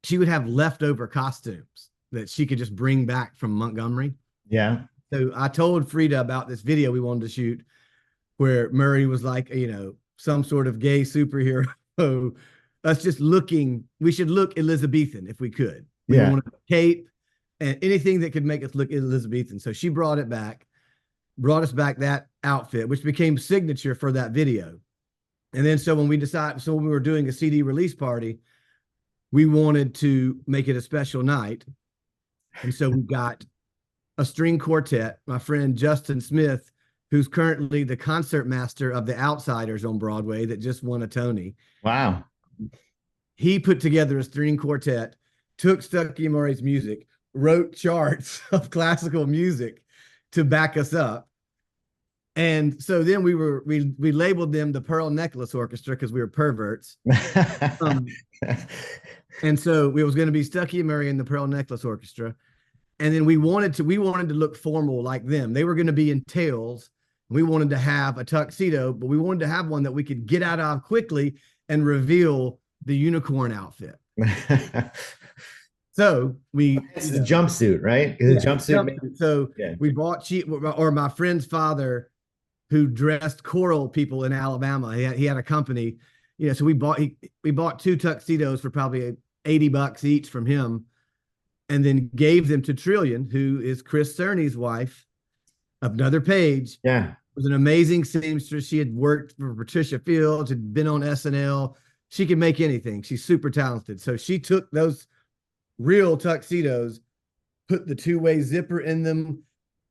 Speaker 2: she would have leftover costumes that she could just bring back from Montgomery.
Speaker 1: Yeah.
Speaker 2: So I told Frida about this video we wanted to shoot where Murray was like, some sort of gay superhero. Us just we should look Elizabethan if we could. We wanted a cape and anything that could make us look Elizabethan. So she brought us back that outfit, which became signature for that video. And then when we were doing a CD release party, we wanted to make it a special night. And so we got a string quartet, my friend Justin Smith, who's currently the concert master of The Outsiders on Broadway that just won a Tony.
Speaker 1: Wow.
Speaker 2: He put together a string quartet, took Stuckey Murray's music, wrote charts of classical music to back us up. And so then we labeled them the Pearl Necklace Orchestra because we were perverts. And so it was going to be Stuckey Murray and the Pearl Necklace Orchestra. And then we wanted to look formal like them. They were going to be in tails. We wanted to have a tuxedo, but we wanted to have one that we could get out of quickly and reveal the unicorn outfit. So
Speaker 1: It's the jumpsuit, right? It's a jumpsuit.
Speaker 2: So
Speaker 1: Yeah.
Speaker 2: we bought or my friend's father, who dressed choral people in Alabama. He had a company, so we bought 2 tuxedos for probably $80 each from him, and then gave them to Trillian, who is Chris Cerny's wife, another Page.
Speaker 1: Yeah.
Speaker 2: Was an amazing seamstress. She had worked for Patricia Fields, had been on SNL. She could make anything. She's super talented. So she took those real tuxedos, put the 2-way zipper in them,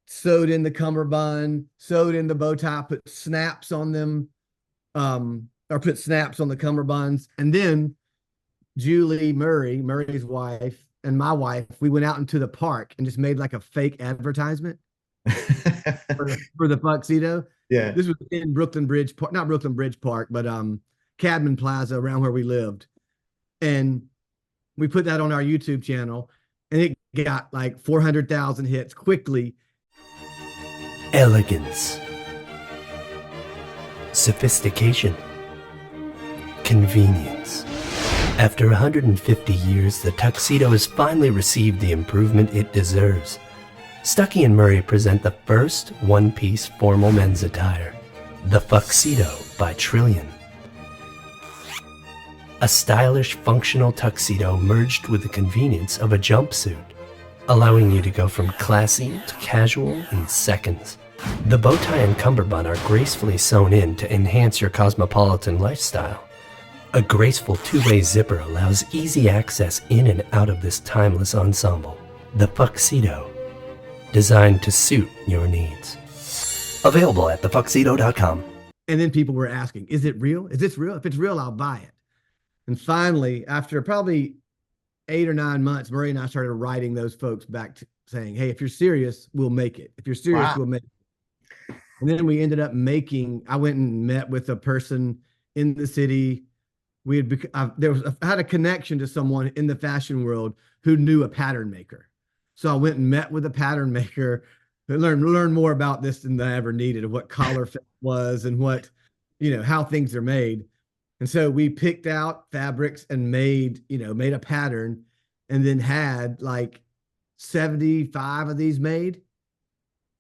Speaker 2: sewed in the cummerbund, sewed in the bow tie, put snaps on them, or put snaps on the cummerbunds. And then Julie Murray, Murray's wife, and my wife, we went out into the park and just made like a fake advertisement for the tuxedo.
Speaker 1: Yeah.
Speaker 2: This was in Brooklyn Bridge Park, not Brooklyn Bridge Park, but Cadman Plaza, around where we lived. And we put that on our YouTube channel, and it got like 400,000 hits quickly.
Speaker 6: Elegance, sophistication, convenience. After 150 years, the tuxedo has finally received the improvement it deserves. Stuckey and Murray present the first one-piece formal men's attire, the Fuxedo by Trillian. A stylish, functional tuxedo merged with the convenience of a jumpsuit, allowing you to go from classy to casual in seconds. The bow tie and cummerbund are gracefully sewn in to enhance your cosmopolitan lifestyle. A graceful 2-way zipper allows easy access in and out of this timeless ensemble. The Fuxedo, designed to suit your needs. Available at thefuxedo.com.
Speaker 2: And then people were asking, is it real? Is this real? If it's real, I'll buy it. And finally, after probably 8 or 9 months, Murray and I started writing those folks back saying, hey, if you're serious, we'll make it. If you're serious, we'll make it. And then we ended up I went and met with a person in the city. I had a connection to someone in the fashion world who knew a pattern maker. So I went and met with a pattern maker, learned more about this than I ever needed, of what collar fit was and what, how things are made. And so we picked out fabrics and made a pattern, and then had like 75 of these made,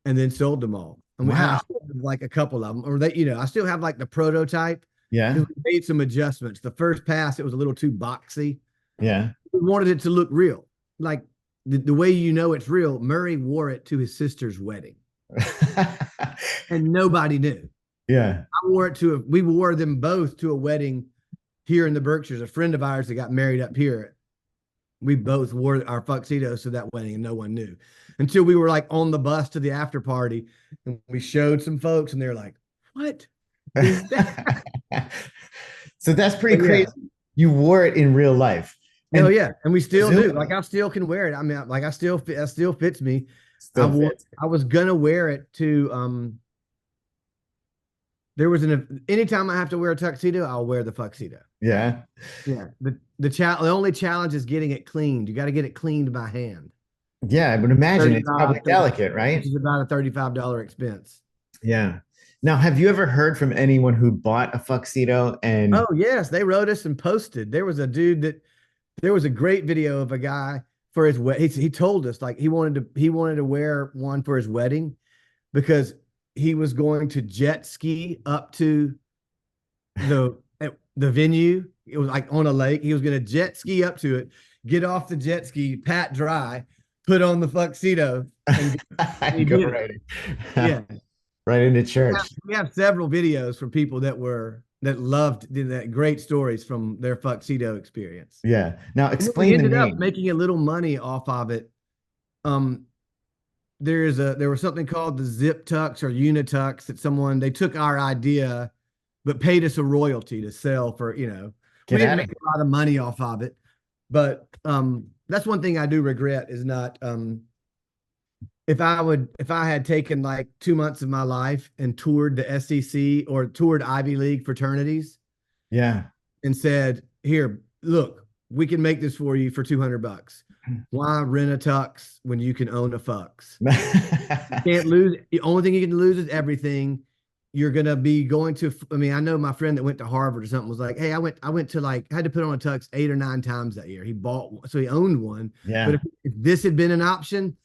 Speaker 2: and then sold them all. And we have like a couple of them, or I still have like the prototype.
Speaker 1: Yeah.
Speaker 2: We made some adjustments. The first pass, it was a little too boxy.
Speaker 1: Yeah.
Speaker 2: We wanted it to look real. Like the way it's real, Murray wore it to his sister's wedding. And nobody knew.
Speaker 1: Yeah.
Speaker 2: We wore them both to a wedding here in the Berkshires. A friend of ours that got married up here, we both wore our tuxedos to that wedding, and no one knew until we were like on the bus to the after party, and we showed some folks, and they're like, what is that?
Speaker 1: So that's pretty crazy. You wore it in real life.
Speaker 2: Oh yeah. And we still do. Like, I still can wear it. I mean, like, it still fits me. I was gonna wear it to anytime I have to wear a tuxedo, I'll wear the tuxedo.
Speaker 1: Yeah.
Speaker 2: Yeah. The only challenge is getting it cleaned. You got to get it cleaned by hand.
Speaker 1: Yeah, I would imagine it's probably delicate, right?
Speaker 2: Which is about a $35 expense.
Speaker 1: Yeah. Now, have you ever heard from anyone who bought a tuxedo and?
Speaker 2: Oh yes, they wrote us and posted. There was a great video of a guy for his wedding. He told us like he wanted to wear one for his wedding because he was going to jet ski up to the venue. It was like on a lake. He was going to jet ski up to it, get off the jet ski, pat dry, put on the tuxedo, and
Speaker 1: go right in.
Speaker 2: Yeah.
Speaker 1: Right into church.
Speaker 2: We have several videos from people that loved that, great stories from their tuxedo experience.
Speaker 1: Yeah. Now explain.
Speaker 2: We ended up making a little money off of it. There was something called the zip tux or unitux that they took our idea, but paid us a royalty to sell for, we didn't make a lot of money off of it. But that's one thing I do regret is not, if I had taken like 2 months of my life and toured the SEC or toured Ivy League fraternities.
Speaker 1: Yeah.
Speaker 2: And said, here, look, we can make this for you for $200. Why rent a tux when you can own a fux? You can't lose. The only thing you can lose is everything. you're going to be going to, I mean, I know my friend that went to Harvard or something was like, hey, I went to like, I had to put on a tux 8 or 9 times that year. He bought one, so he owned one.
Speaker 1: Yeah.
Speaker 2: But if this had been an option,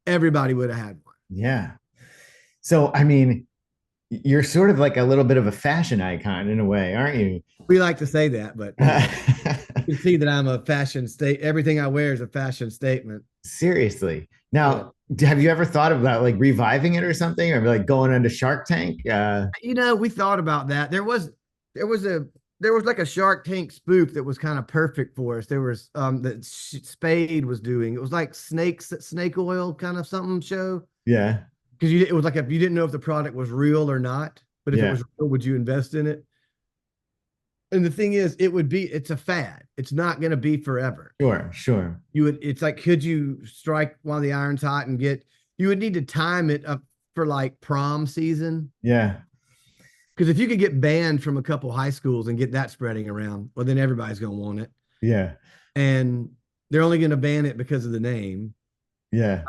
Speaker 2: everybody would have had one.
Speaker 1: Yeah. So, I mean, you're sort of like a little bit of a fashion icon in a way, aren't you?
Speaker 2: We like to say that, but you can see that I'm a fashion state. Everything I wear is a fashion statement.
Speaker 1: Seriously. Now, have you ever thought about like reviving it or something, or like going into Shark Tank?
Speaker 2: You know, we thought about that. There was like a Shark Tank spoof that was kind of perfect for us. There was that Spade was doing. It was like snake oil kind of something show.
Speaker 1: Yeah.
Speaker 2: Because it was like if you didn't know if the product was real or not, but if it was real, would you invest in it? And the thing is, it's a fad. It's not going to be forever.
Speaker 1: Sure.
Speaker 2: It's like, could you strike while the iron's hot and you would need to time it up for like prom season.
Speaker 1: Yeah.
Speaker 2: Because if you could get banned from a couple high schools and get that spreading around, well, then everybody's going to want it.
Speaker 1: Yeah.
Speaker 2: And they're only going to ban it because of the name.
Speaker 1: Yeah.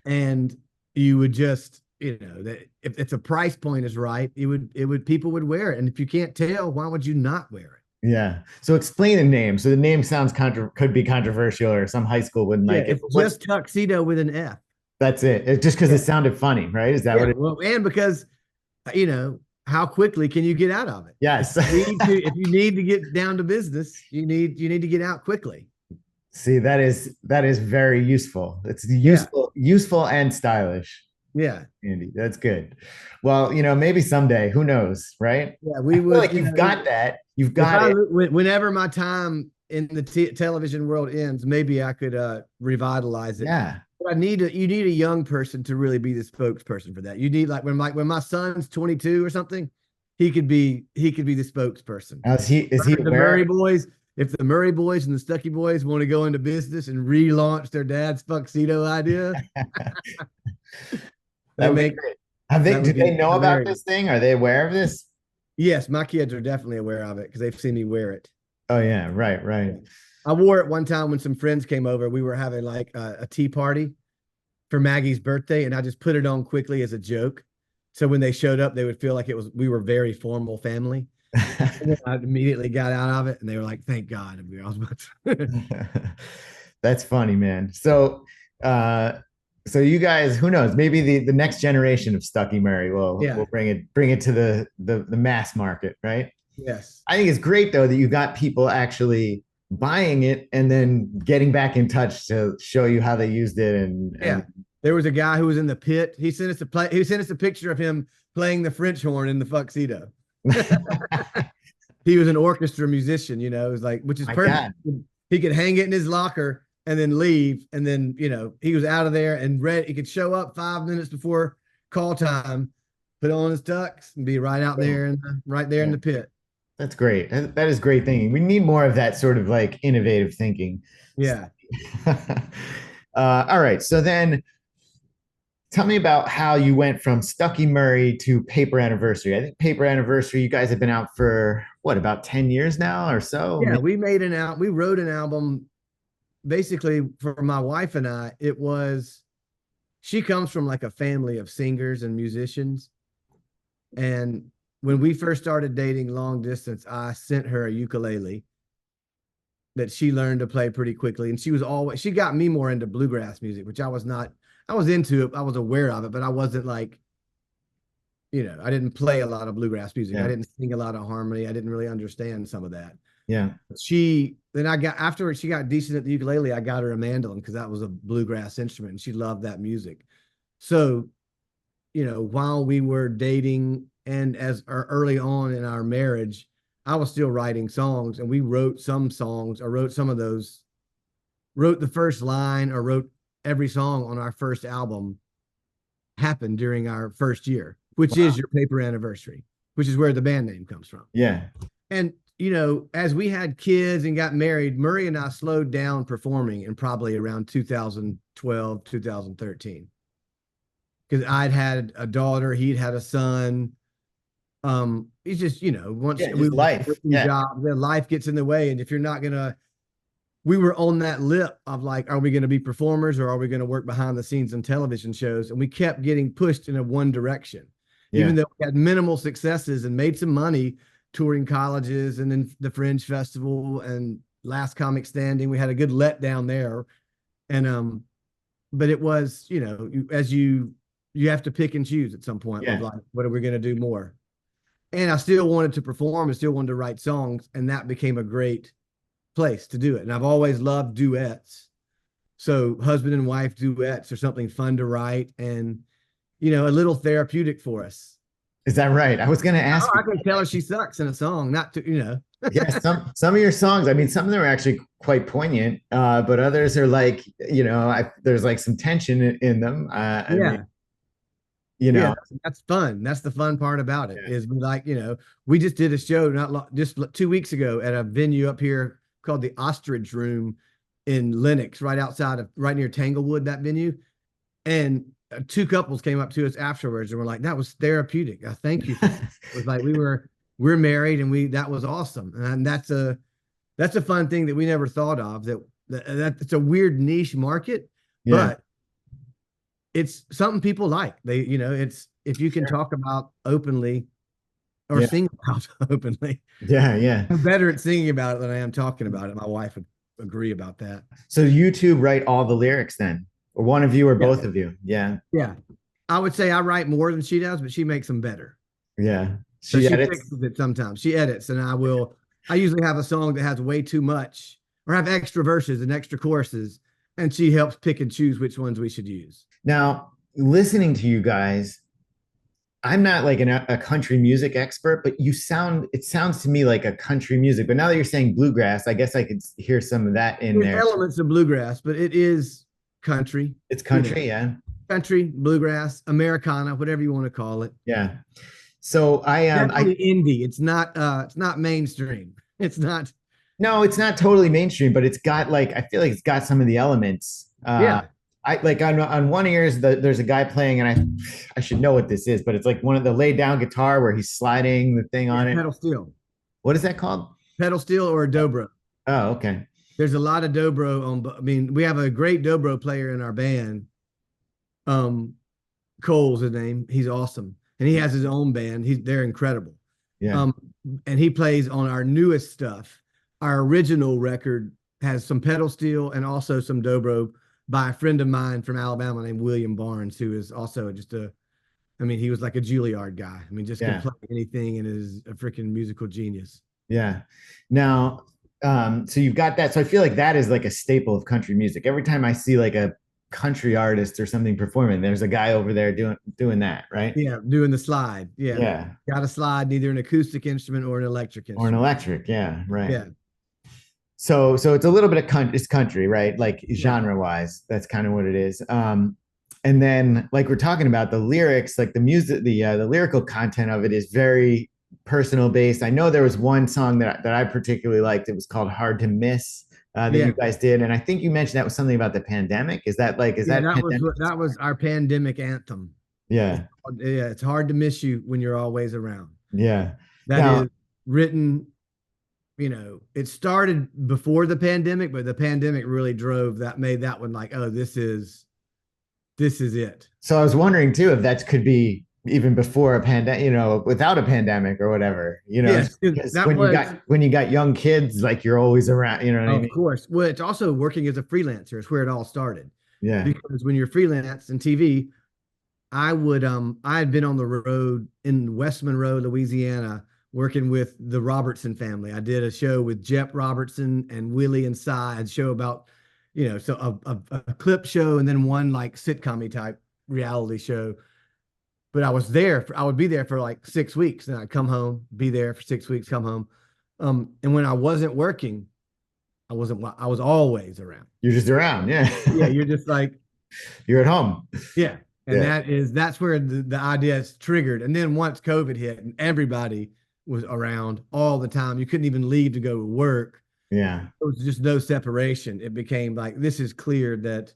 Speaker 2: And you would just, that if the price point is right, people would wear it. And if you can't tell, why would you not wear it?
Speaker 1: Yeah. So explain the name. So the name sounds could be controversial, or some high school wouldn't like it.
Speaker 2: It's just tuxedo with an F.
Speaker 1: That's it. It's just because it sounded funny, right? Is that what it?
Speaker 2: Well, and because, how quickly can you get out of it?
Speaker 1: Yes.
Speaker 2: If you need to get down to business, you need to get out quickly.
Speaker 1: See, that is very useful. It's useful and stylish.
Speaker 2: Yeah,
Speaker 1: Andy, that's good. Well, maybe someday, who knows, right?
Speaker 2: Yeah, we would.
Speaker 1: Like you've got that. You've got it.
Speaker 2: Whenever my time in the television world ends, maybe I could revitalize it.
Speaker 1: Yeah.
Speaker 2: But you need a young person to really be the spokesperson for that. You need when my son's 22 or something, he could be the spokesperson.
Speaker 1: Is he
Speaker 2: the Murray boys? If the Murray boys and the Stuckey boys want to go into business and relaunch their dad's tuxedo idea,
Speaker 1: do they know about this thing? Are they aware of this?
Speaker 2: Yes, my kids are definitely aware of it because they've seen me wear it.
Speaker 1: Oh yeah, right.
Speaker 2: I wore it one time when some friends came over. We were having like a tea party for Maggie's birthday, and I just put it on quickly as a joke. So when they showed up, they would feel like we were a very formal family. And I immediately got out of it, and they were like, "Thank God." I was about to...
Speaker 1: That's funny, man. So you guys, who knows? Maybe the next generation of Stuckey Murray will bring it to the mass market, right?
Speaker 2: Yes.
Speaker 1: I think it's great though that you got people actually buying it and then getting back in touch to show you how they used it. And
Speaker 2: there was a guy who was in the pit. He sent us a picture of him playing the French horn in the tuxedo. He was an orchestra musician, it was like, which is perfect. He could hang it in his locker and then leave. And then, he was out of there and he could show up 5 minutes before call time, put on his tux and be right out there in the pit.
Speaker 1: That's great. That is great thinking. We need more of that sort of like innovative thinking.
Speaker 2: Yeah.
Speaker 1: All right. So then tell me about how you went from Stuckey Murray to Paper Anniversary. I think Paper Anniversary, you guys have been out for about 10 years now or so?
Speaker 2: Yeah, we wrote an album basically for my wife and I. She comes from like a family of singers and musicians. And when we first started dating long distance, I sent her a ukulele that she learned to play pretty quickly. And she got me more into bluegrass music, which I was not. I was into it. I was aware of it, but I wasn't like, I didn't play a lot of bluegrass music.
Speaker 1: Yeah.
Speaker 2: I didn't sing a lot of harmony. I didn't really understand some of that.
Speaker 1: Yeah.
Speaker 2: After she got decent at the ukulele, I got her a mandolin because that was a bluegrass instrument and she loved that music. So, while we were dating and early on in our marriage, I was still writing songs, and we wrote some songs or wrote some of those, wrote the first line or wrote every song on our first album happened during our first year, which is your Paper Anniversary, which is where the band name comes from.
Speaker 1: Yeah.
Speaker 2: And, as we had kids and got married, Murray and I slowed down performing in probably around 2012, 2013. Because I'd had a daughter, he'd had a son. It's just, once life gets in the way. And if you're not going to, we were on that lip of like, are we going to be performers or are we going to work behind the scenes on television shows? And we kept getting pushed in one direction. even though we had minimal successes and made some money touring colleges and then the Fringe Festival and Last Comic Standing. We had a good letdown there. And, but it was, you know, you have to pick and choose at some point. With like, what are we going to do more? And I still wanted to perform and still wanted to write songs. And that became a great place to do it. And I've always loved duets. So husband and wife duets are something fun to write and, you know, a little therapeutic for us.
Speaker 1: Is that right? I was going to ask.
Speaker 2: I can tell her she sucks in a song, not to, you know.
Speaker 1: Yeah, some of your songs, I mean, some of them are actually quite poignant, but others are like, you know, there's like some tension in them. I mean, you know,
Speaker 2: that's fun. That's the fun part about it is like, you know, we just did a show just 2 weeks ago at a venue up here called the Ostrich Room in Lenox, right near Tanglewood, that venue. And 2 couples came up to us afterwards and were like, that was therapeutic. I thank you. It was like, we're married and that was awesome. And that's a fun thing that we never thought of, that it's a weird niche market, but it's something people like. They, you know, it's, if you can talk about openly or sing about openly.
Speaker 1: Yeah.
Speaker 2: I'm better at singing about it than I am talking about it. My wife would agree about that.
Speaker 1: So you two write all the lyrics then, or one of you or both of you? Yeah.
Speaker 2: I would say I write more than she does, but she makes them better.
Speaker 1: Yeah.
Speaker 2: She fixes it sometimes. She edits, and I usually have a song that has way too much or have extra verses and extra choruses, and she helps pick and choose which ones we should use.
Speaker 1: Now, listening to you guys, I'm not like a country music expert, but it sounds to me like a country music. But now that you're saying bluegrass, I guess I could hear some of that in there.
Speaker 2: Elements of bluegrass, but it is country.
Speaker 1: It's country, yeah.
Speaker 2: Country, bluegrass, Americana, whatever you want to call it.
Speaker 1: Yeah. So
Speaker 2: definitely indie. It's not mainstream. It's not.
Speaker 1: No, it's not totally mainstream, but it's got like, I feel like it's got some of the elements. I like on one ear there's a guy playing, and I should know what this is, but it's like one of the laid down guitar where he's sliding the thing on it.
Speaker 2: Pedal steel.
Speaker 1: What is that called? Pedal
Speaker 2: steel or a dobro.
Speaker 1: Oh, okay.
Speaker 2: There's a lot of dobro on. I mean, we have a great dobro player in our band. Cole's his name. He's awesome, and he has his own band. They're incredible.
Speaker 1: Yeah.
Speaker 2: And he plays on our newest stuff. Our original record has some pedal steel and also some dobro by a friend of mine from Alabama named William Barnes, who is also he was like a Juilliard guy. I mean, just can play anything and is a freaking musical genius.
Speaker 1: Yeah. Now, so you've got that. So I feel like that is like a staple of country music. Every time I see like a country artist or something performing, there's a guy over there doing that, right?
Speaker 2: Yeah, doing the slide. Yeah. Got a slide, either an acoustic instrument or an electric instrument.
Speaker 1: Or an electric, yeah, right.
Speaker 2: Yeah.
Speaker 1: So it's a little bit of it's country, right? Like genre wise, that's kind of what it is. And then like we're talking about the lyrics, like the music, the lyrical content of it is very personal based. I know there was one song that I particularly liked. It was called "Hard to Miss" that you guys did, and I think you mentioned that was something about the pandemic. That
Speaker 2: was our pandemic anthem.
Speaker 1: Yeah,
Speaker 2: it's hard to miss you when you're always around.
Speaker 1: Yeah,
Speaker 2: that is written. You know, it started before the pandemic, but the pandemic really made that one like, oh, this is it.
Speaker 1: So I was wondering too, if that could be even before a pandemic, you know, without a pandemic or whatever, you know, when you got young kids, like you're always around, you know what I mean?
Speaker 2: Of course. Well, it's also working as a freelancer is where it all started.
Speaker 1: Yeah.
Speaker 2: Because when you're freelance in TV, I had been on the road in West Monroe, Louisiana, working with the Robertson family. I did a show with Jep Robertson and Willie and Cy, a show about, you know, so a clip show and then one like sitcom-y type reality show. But I would be there for like 6 weeks, and I'd come home, be there for 6 weeks, come home. And when I wasn't working, I was always around.
Speaker 1: You're just around. Yeah.
Speaker 2: Yeah. You're just like,
Speaker 1: you're at home.
Speaker 2: Yeah. And that's where the idea is triggered. And then once COVID hit and everybody was around all the time, you couldn't even leave to go to work.
Speaker 1: Yeah.
Speaker 2: There was just no separation. It became like, this is clear that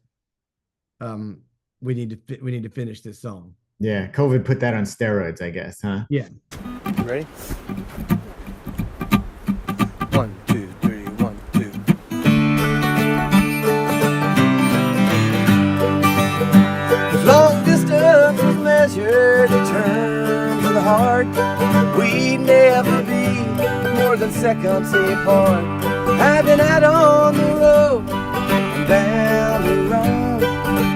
Speaker 2: we need to finish this song.
Speaker 1: Yeah. COVID put that on steroids, I guess, huh?
Speaker 2: Yeah.
Speaker 3: You ready? 1, 2, 3, 1, 2. Long distance was measured in turns.
Speaker 4: heart. We'd never be more than seconds apart. I've been out on the road and bound and wrong.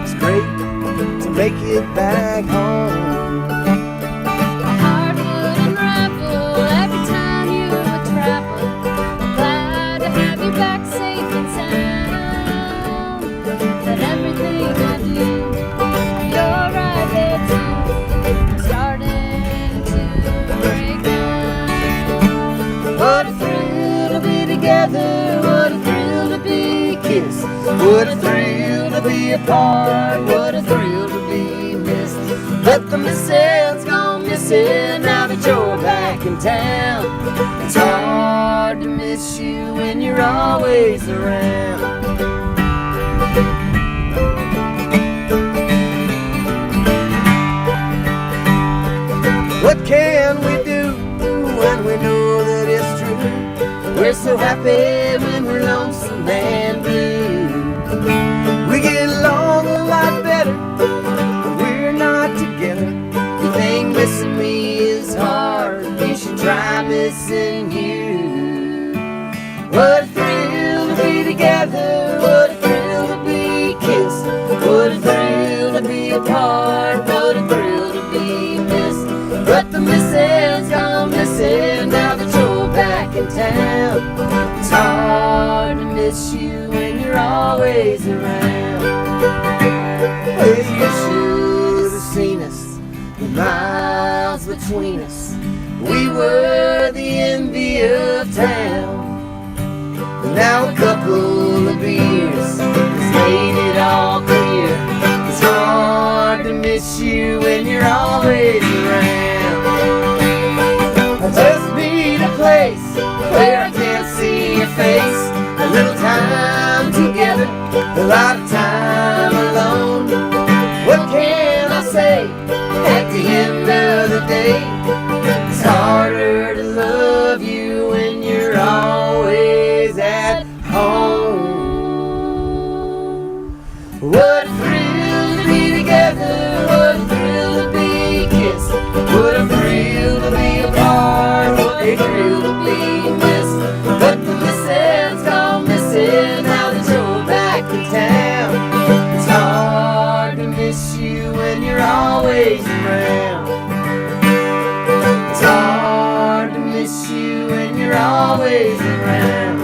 Speaker 4: It's great to make it back home.
Speaker 5: My heart would unravel every time you would travel. Glad to have you back safe and sound. But everything I do, you're right there too. I'm starting to break down.
Speaker 4: What a thrill to be together, what a thrill to be kissed, what a thrill to be apart, what a thrill to be missed. But the missing's gone missing now that you're back in town. It's hard to miss you when you're always around. What can we do when we know that it's true? We're so happy when we're lonesome and blue. We get along a lot better when we're not together. The thing missing me is hard. You should try missing you. What a thrill to be together. What a thrill to be kissed. What a thrill to be apart. What a thrill to be missed. But the missing's gone missing now that you're back in town. It's hard to miss you when you're always around. Well, you should have seen us, the miles between us. We were the envy of town. But now a couple of beers has made it all clear. It's hard to miss you when you're always around. I just need a place where I can't see your face. A little time together, a lot of time alone. What can I say at the end of the day? It's harder to love you when you're always at home. What a thrill to be together, what a thrill to be kissed, what a thrill to be apart, what a thrill to be missed. But the missing's gone missing now that you're back in town. It's hard to miss you when you're always around. It's hard to miss you when you're always around.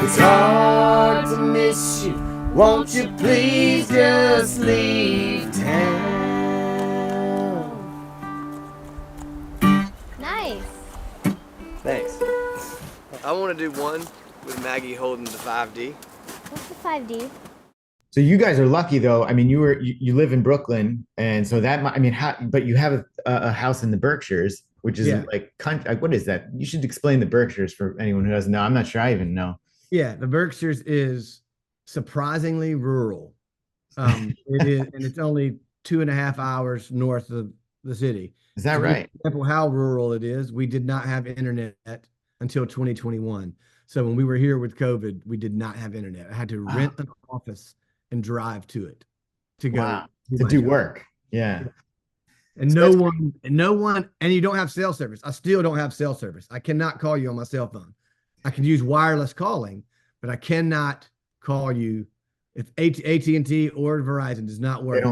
Speaker 4: It's hard to miss you. Won't you please just leave town?
Speaker 5: Nice.
Speaker 4: Thanks. I want to do one with Maggie holding the 5D.
Speaker 5: What's the 5D?
Speaker 1: So you guys are lucky though. I mean, you live in Brooklyn, and so that I mean, but you have a house in the Berkshires, which is like what is that? You should explain the Berkshires for anyone who doesn't know. I'm not sure I even know.
Speaker 2: Yeah, the Berkshires is surprisingly rural. It is, and it's only 2.5 hours north of the city.
Speaker 1: Is that right?
Speaker 2: For example, how rural it is. We did not have internet until 2021. So when we were here with COVID, we did not have internet. I had to rent an office and drive to it to go
Speaker 1: to do work. Yeah.
Speaker 2: And no one, and you don't have cell service. I still don't have cell service. I cannot call you on my cell phone. I can use wireless calling, but I cannot call you if AT&T or Verizon does not work.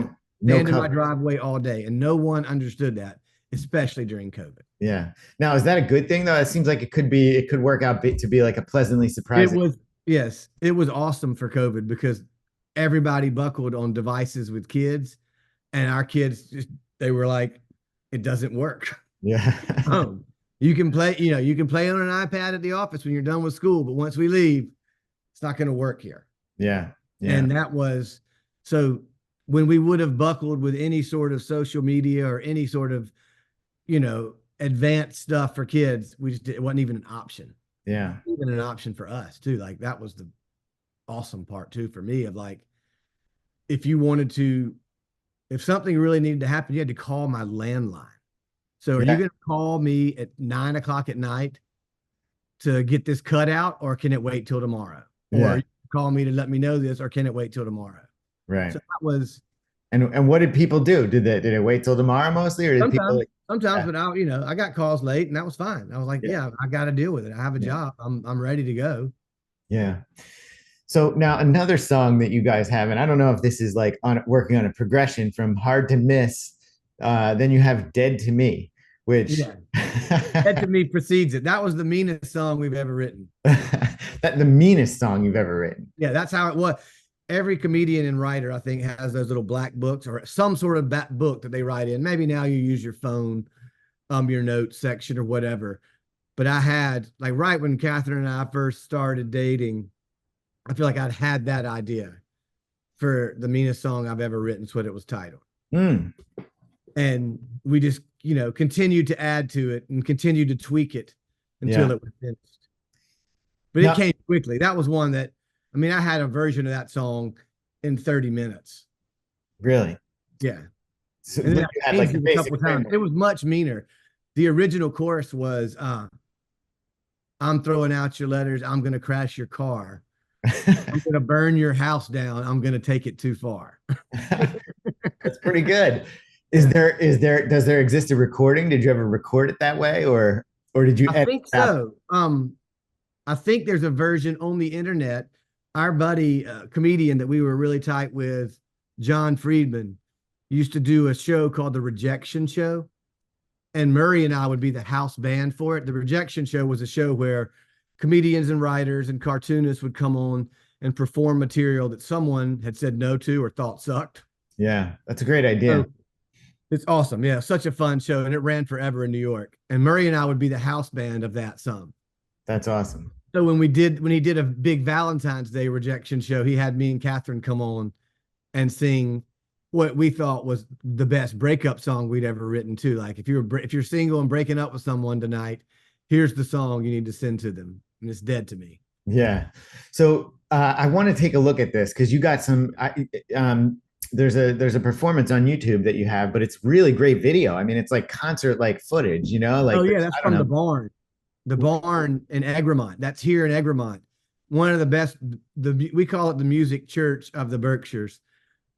Speaker 2: Stand in my driveway all day, and no one understood that, especially during COVID.
Speaker 1: Yeah. Now, is that a good thing though? It seems like it could work out to be like a pleasantly surprising.
Speaker 2: It was awesome for COVID because everybody buckled on devices with kids, and our kids they were like, it doesn't work.
Speaker 1: Yeah.
Speaker 2: You can play on an iPad at the office when you're done with school, but once we leave, it's not going to work here.
Speaker 1: Yeah.
Speaker 2: And that was, so when we would have buckled with any sort of social media or any sort of, advanced stuff for kids, it wasn't even an option.
Speaker 1: Yeah.
Speaker 2: Even an option for us too. Like that was the awesome part too, for me, of like, if something really needed to happen, you had to call my landline. So are you going to call me at 9 o'clock at night to get this cut out, or can it wait till tomorrow? Or you call me to let me know this, or can it wait till tomorrow?
Speaker 1: Right.
Speaker 2: So that was.
Speaker 1: And what did people do? Did they wait till tomorrow mostly, or did people?
Speaker 2: Sometimes,
Speaker 1: Yeah.
Speaker 2: but I got calls late and that was fine. I was like, yeah, I got to deal with it. I have a job. I'm ready to go.
Speaker 1: Yeah. So now another song that you guys have, and I don't know if this is like working on a progression from Hard to Miss. Then you have Dead to Me, which
Speaker 2: Yeah. That to me precedes it. That was the meanest song we've ever written.
Speaker 1: that the meanest song you've ever written.
Speaker 2: Yeah, that's how it was. Every comedian and writer, I think, has those little black books or some sort of back book that they write in. Maybe now you use your phone, your notes section or whatever. But I had, like, right when Katherine and I first started dating, I feel like I'd had that idea for the meanest song I've ever written. Is what it was titled.
Speaker 1: Mm.
Speaker 2: And we just, continued to add to it and continued to tweak it until it was finished. But it came quickly. That was one that, I had a version of that song in 30 minutes.
Speaker 1: Really?
Speaker 2: Yeah.
Speaker 1: So
Speaker 2: And then
Speaker 1: you had like the
Speaker 2: a
Speaker 1: basic
Speaker 2: couple times.
Speaker 1: framework.
Speaker 2: It was much meaner. The original chorus was, I'm throwing out your letters. I'm going to crash your car. I'm going to burn your house down. I'm going to take it too far.
Speaker 1: That's pretty good. Does there exist a recording? Did you ever record it that way, or did you?
Speaker 2: I think so. I think there's a version on the internet. Our buddy, comedian that we were really tight with, John Friedman, used to do a show called The Rejection Show. And Murray and I would be the house band for it. The Rejection Show was a show where comedians and writers and cartoonists would come on and perform material that someone had said no to or thought sucked.
Speaker 1: Yeah, that's a great idea.
Speaker 2: So, it's awesome. Yeah, such a fun show. And it ran forever in New York. And Murray and I would be the house band of that some.
Speaker 1: That's awesome.
Speaker 2: So when he did a big Valentine's Day rejection show, he had me and Katherine come on and sing what we thought was the best breakup song we'd ever written too. Like if you're single and breaking up with someone tonight, here's the song you need to send to them. And it's Dead to Me.
Speaker 1: Yeah. So I want to take a look at this because you got some. There's a performance on YouTube that you have, but it's really great video. I mean, it's like concert like footage, like.
Speaker 2: Oh yeah, that's from the barn. The barn in Egremont. That's here in Egremont. One of the best. We call it the music church of the Berkshires.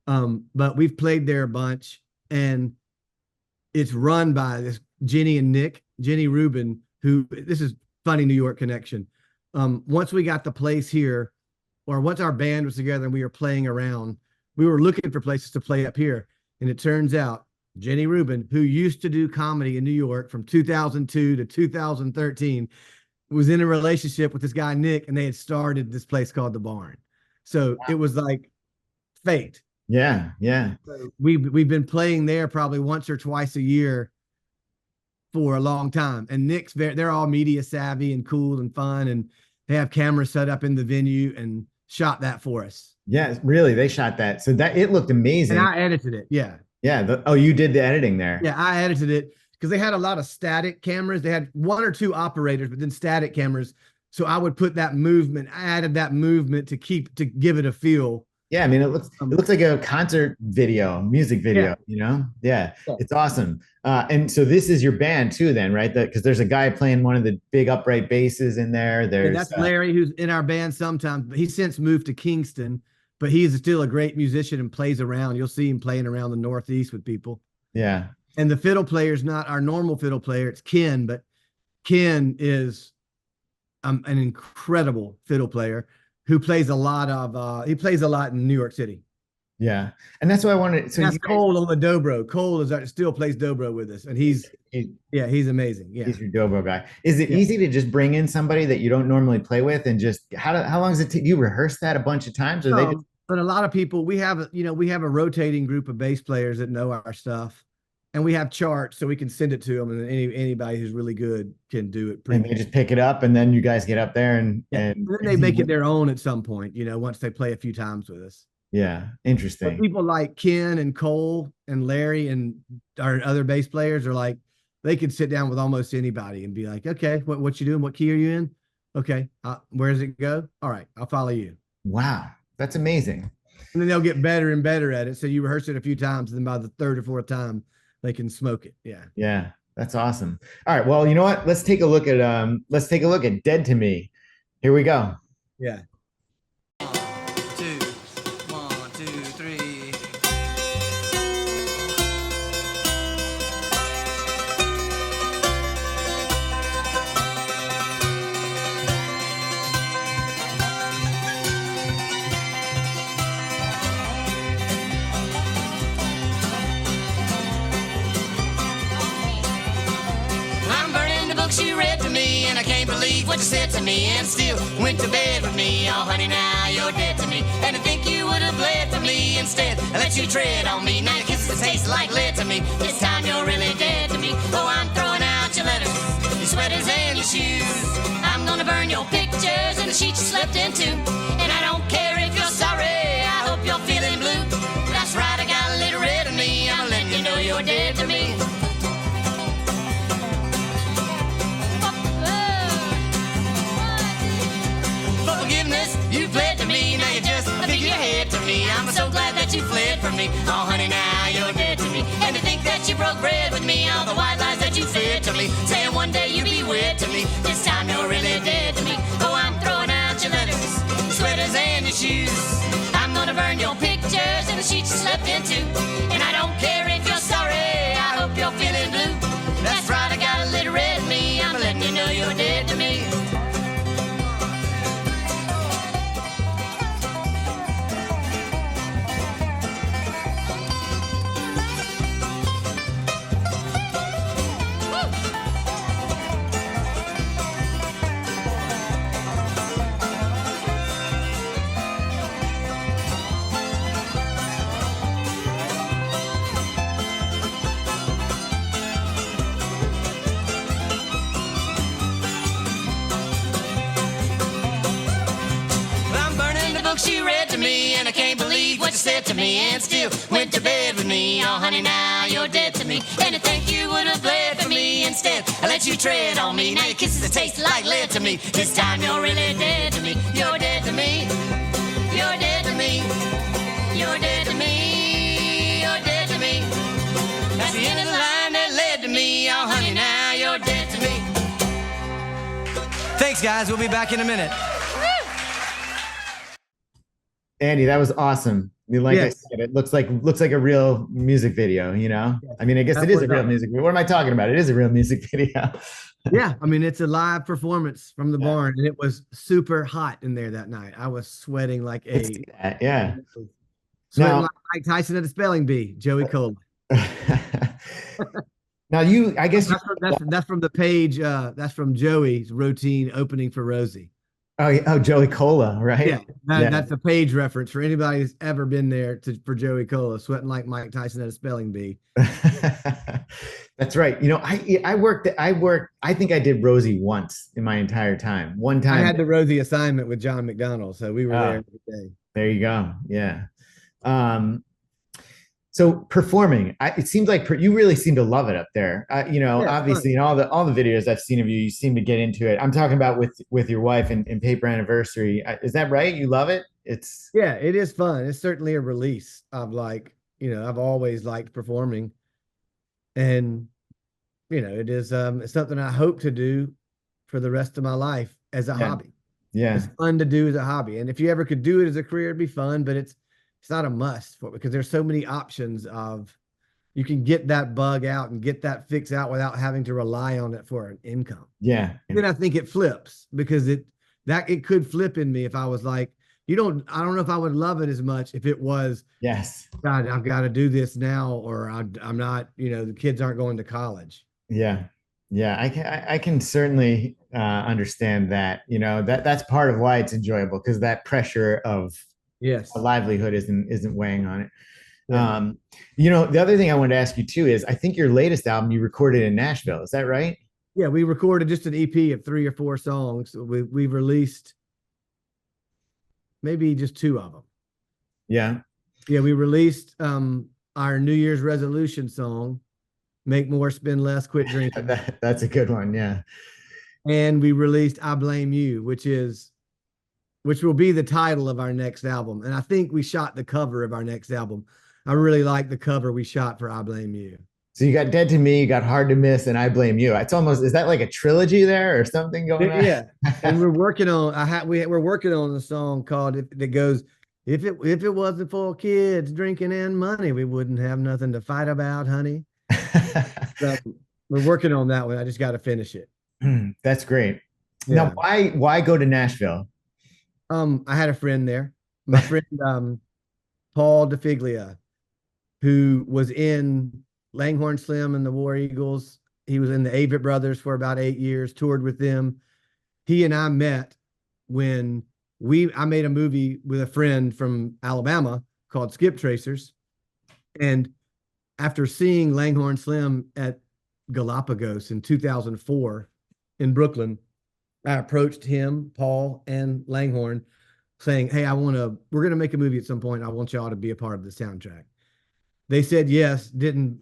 Speaker 2: But we've played there a bunch, and it's run by this Jenny Rubin, who, this is funny New York connection. Once we got the place here, or once our band was together and we were playing around, we were looking for places to play up here. And it turns out Jenny Rubin, who used to do comedy in New York from 2002 to 2013, was in a relationship with this guy, Nick, and they had started this place called The Barn. So It was like fate.
Speaker 1: Yeah. Yeah.
Speaker 2: So we've been playing there probably once or twice a year for a long time. And they're all media savvy and cool and fun. And they have cameras set up in the venue and shot that for us.
Speaker 1: Yeah, really, they shot that. So that it looked amazing.
Speaker 2: And I edited it. Yeah.
Speaker 1: Yeah. You did the editing there.
Speaker 2: Yeah, I edited it because they had a lot of static cameras. They had one or two operators, but then static cameras. So I would put that movement. I added that movement to give it a feel.
Speaker 1: Yeah, I mean, it looks like a concert video, music video, Yeah, it's awesome. And so this is your band too, then, right? Because there's a guy playing one of the big upright basses in there.
Speaker 2: That's Larry, who's in our band sometimes, but he's since moved to Kingston, but he's still a great musician and plays around. You'll see him playing around the Northeast with people.
Speaker 1: Yeah.
Speaker 2: And the fiddle player is not our normal fiddle player. It's Ken, but Ken is an incredible fiddle player who plays a lot in New York City.
Speaker 1: Yeah. And that's why I wanted. So
Speaker 2: that's Cole on the dobro. Cole still plays dobro with us. And he's amazing. Yeah.
Speaker 1: He's your dobro guy. Is it easy to just bring in somebody that you don't normally play with and just, how long does it take? You rehearse that a bunch of times, or
Speaker 2: but a lot of people, we have a rotating group of bass players that know our stuff, and we have charts so we can send it to them, and anybody who's really good can do it.
Speaker 1: And they just pick it up, and then you guys get up there and
Speaker 2: then they make it their own at some point, once they play a few times with us.
Speaker 1: Yeah. Interesting.
Speaker 2: But people like Ken and Cole and Larry and our other bass players are like, they could sit down with almost anybody and be like, okay, what you doing? What key are you in? Okay. Where does it go? All right. I'll follow you.
Speaker 1: Wow. That's amazing.
Speaker 2: And then they'll get better and better at it. So you rehearse it a few times, and then by the third or fourth time, they can smoke it. Yeah.
Speaker 1: Yeah. That's awesome. All right. Well, you know what? Let's take a look at Dead to Me. Here we go.
Speaker 2: Yeah.
Speaker 7: 1, 2, 3. what you said to me, and still went to bed with me. Oh, honey, now you're dead to me. And to think you would have bled for me instead, I let you tread on me. Now your kisses taste like lead to me. This time you're really dead to me. Oh, I'm throwing out your letters, your sweaters and your shoes. I'm gonna burn your pictures and the sheets you slept into. And I don't care if you're sorry, I hope you're feeling blue. That's right, I got a little red in me. I'm letting you know you're dead to me. For forgiveness, you fled to me. Now you're just a figurehead to me. I'm so glad that you fled from me. Oh, honey, now you're dead to me. And to think that you broke bread with me, all the white lies that you fed to me, saying one day you'd be wed to me. This time you're really dead to me. Oh, I'm throwing out your letters, your sweaters and your shoes. I'm gonna burn your pictures and the sheets you slept into. And I don't care if you're sorry, I hope you're feeling blue. That's right, I got a little red in me. I'm letting you know you're dead to me. She read to me, and I can't believe what you said to me, and still went to bed with me. Oh, honey, now you're dead to me. And to think you would have bled for me instead, I let you tread on me. Now your kisses taste like lead to me. This time you're really dead to me. You're dead to me. You're dead to me. You're dead to me. You're dead to me. That's the end of the line that led to me. Oh, honey, now you're dead to me.
Speaker 4: Thanks, guys. We'll be back in a minute.
Speaker 1: Andy, that was awesome. Like I said, it looks like a real music video, you know? I mean, I guess it is a real music video. What am I talking about? It is a real music video.
Speaker 2: Yeah, I mean, it's a live performance from the barn, and it was super hot in there that night. I was sweating like sweating like Mike Tyson at a spelling bee, Joey Cole.
Speaker 1: Now I guess
Speaker 2: that's from the page. That's from Joey's routine opening for Rosie.
Speaker 1: Oh, Joey Cola, right?
Speaker 2: Yeah, that's a Page reference for anybody who's ever been there for Joey Cola, sweating like Mike Tyson at a spelling bee.
Speaker 1: That's right. You know, I think I did Rosie once in my entire time. One time
Speaker 2: I had the Rosie assignment with John McDonald, so we were there every day.
Speaker 1: There you go. Yeah. So performing, it seems like you really seem to love it up there. Obviously in all the videos I've seen of you, you seem to get into it. I'm talking about with your wife and Paper Anniversary. Is that right? You love it? It
Speaker 2: is fun. It's certainly a release of I've always liked performing, and it is it's something I hope to do for the rest of my life as a hobby. Yeah, it's fun to do as a hobby, and if you ever could do it as a career, it'd be fun. But it's not a must because there's so many options of you can get that bug out and get that fix out without having to rely on it for an income. Yeah. And then I think it flips because it could flip in me if I was like, I don't know if I would love it as much if it was, yes, God, I've got to do this now, or I'm not, the kids aren't going to college.
Speaker 1: Yeah. Yeah. I can certainly understand that, that's part of why it's enjoyable, because that pressure of, yes, a livelihood isn't weighing on it. Yeah. The other thing I wanted to ask you too is I think your latest album you recorded in Nashville. Is that right?
Speaker 2: Yeah, we recorded just an EP of 3 or 4 songs. We released maybe just 2 of them. Yeah. Yeah, we released our New Year's resolution song, Make More, Spend Less, Quit Drinking.
Speaker 1: That's a good one, yeah.
Speaker 2: And we released I Blame You, which will be the title of our next album. And I think we shot the cover of our next album. I really like the cover we shot for I Blame You.
Speaker 1: So you got Dead to Me, you got Hard to Miss, and I Blame You. It's almost, is that like a trilogy there or something going on?
Speaker 2: Yeah. And we're working on, we're working on a song called, that goes, if it wasn't for kids drinking and money, we wouldn't have nothing to fight about, honey. So we're working on that one. I just got to finish it.
Speaker 1: That's great. Yeah. Now, why go to Nashville?
Speaker 2: I had a friend there, my friend, Paul DeFiglia, who was in Langhorne Slim and the War Eagles. He was in the Avett Brothers for about 8 years, toured with them. he and I met when I made a movie with a friend from Alabama called Skip Tracers. And after seeing Langhorne Slim at Galapagos in 2004 in Brooklyn, I approached him, Paul, and Langhorne saying, hey, we're going to make a movie at some point. I want y'all to be a part of the soundtrack. They said yes, didn't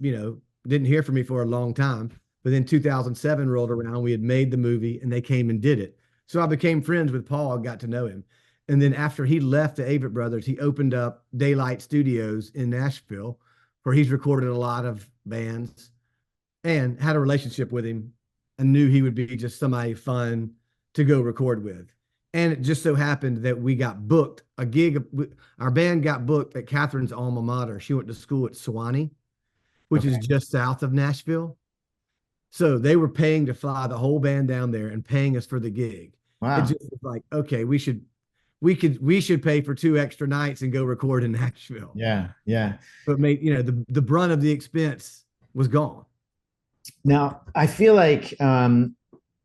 Speaker 2: hear from me for a long time. But then 2007 rolled around. We had made the movie and they came and did it. So I became friends with Paul, got to know him. And then after he left the Avett Brothers, he opened up Daylight Studios in Nashville, where he's recorded a lot of bands, and had a relationship with him and knew he would be just somebody fun to go record with. And it just so happened that we got booked a gig. Our band got booked at Katherine's alma mater. She went to school at Sewanee, which is just south of Nashville. So they were paying to fly the whole band down there and paying us for the gig.
Speaker 1: Wow.
Speaker 2: It just was like, okay, we should pay for 2 extra nights and go record in Nashville.
Speaker 1: Yeah. Yeah.
Speaker 2: But the brunt of the expense was gone.
Speaker 1: Now, I feel like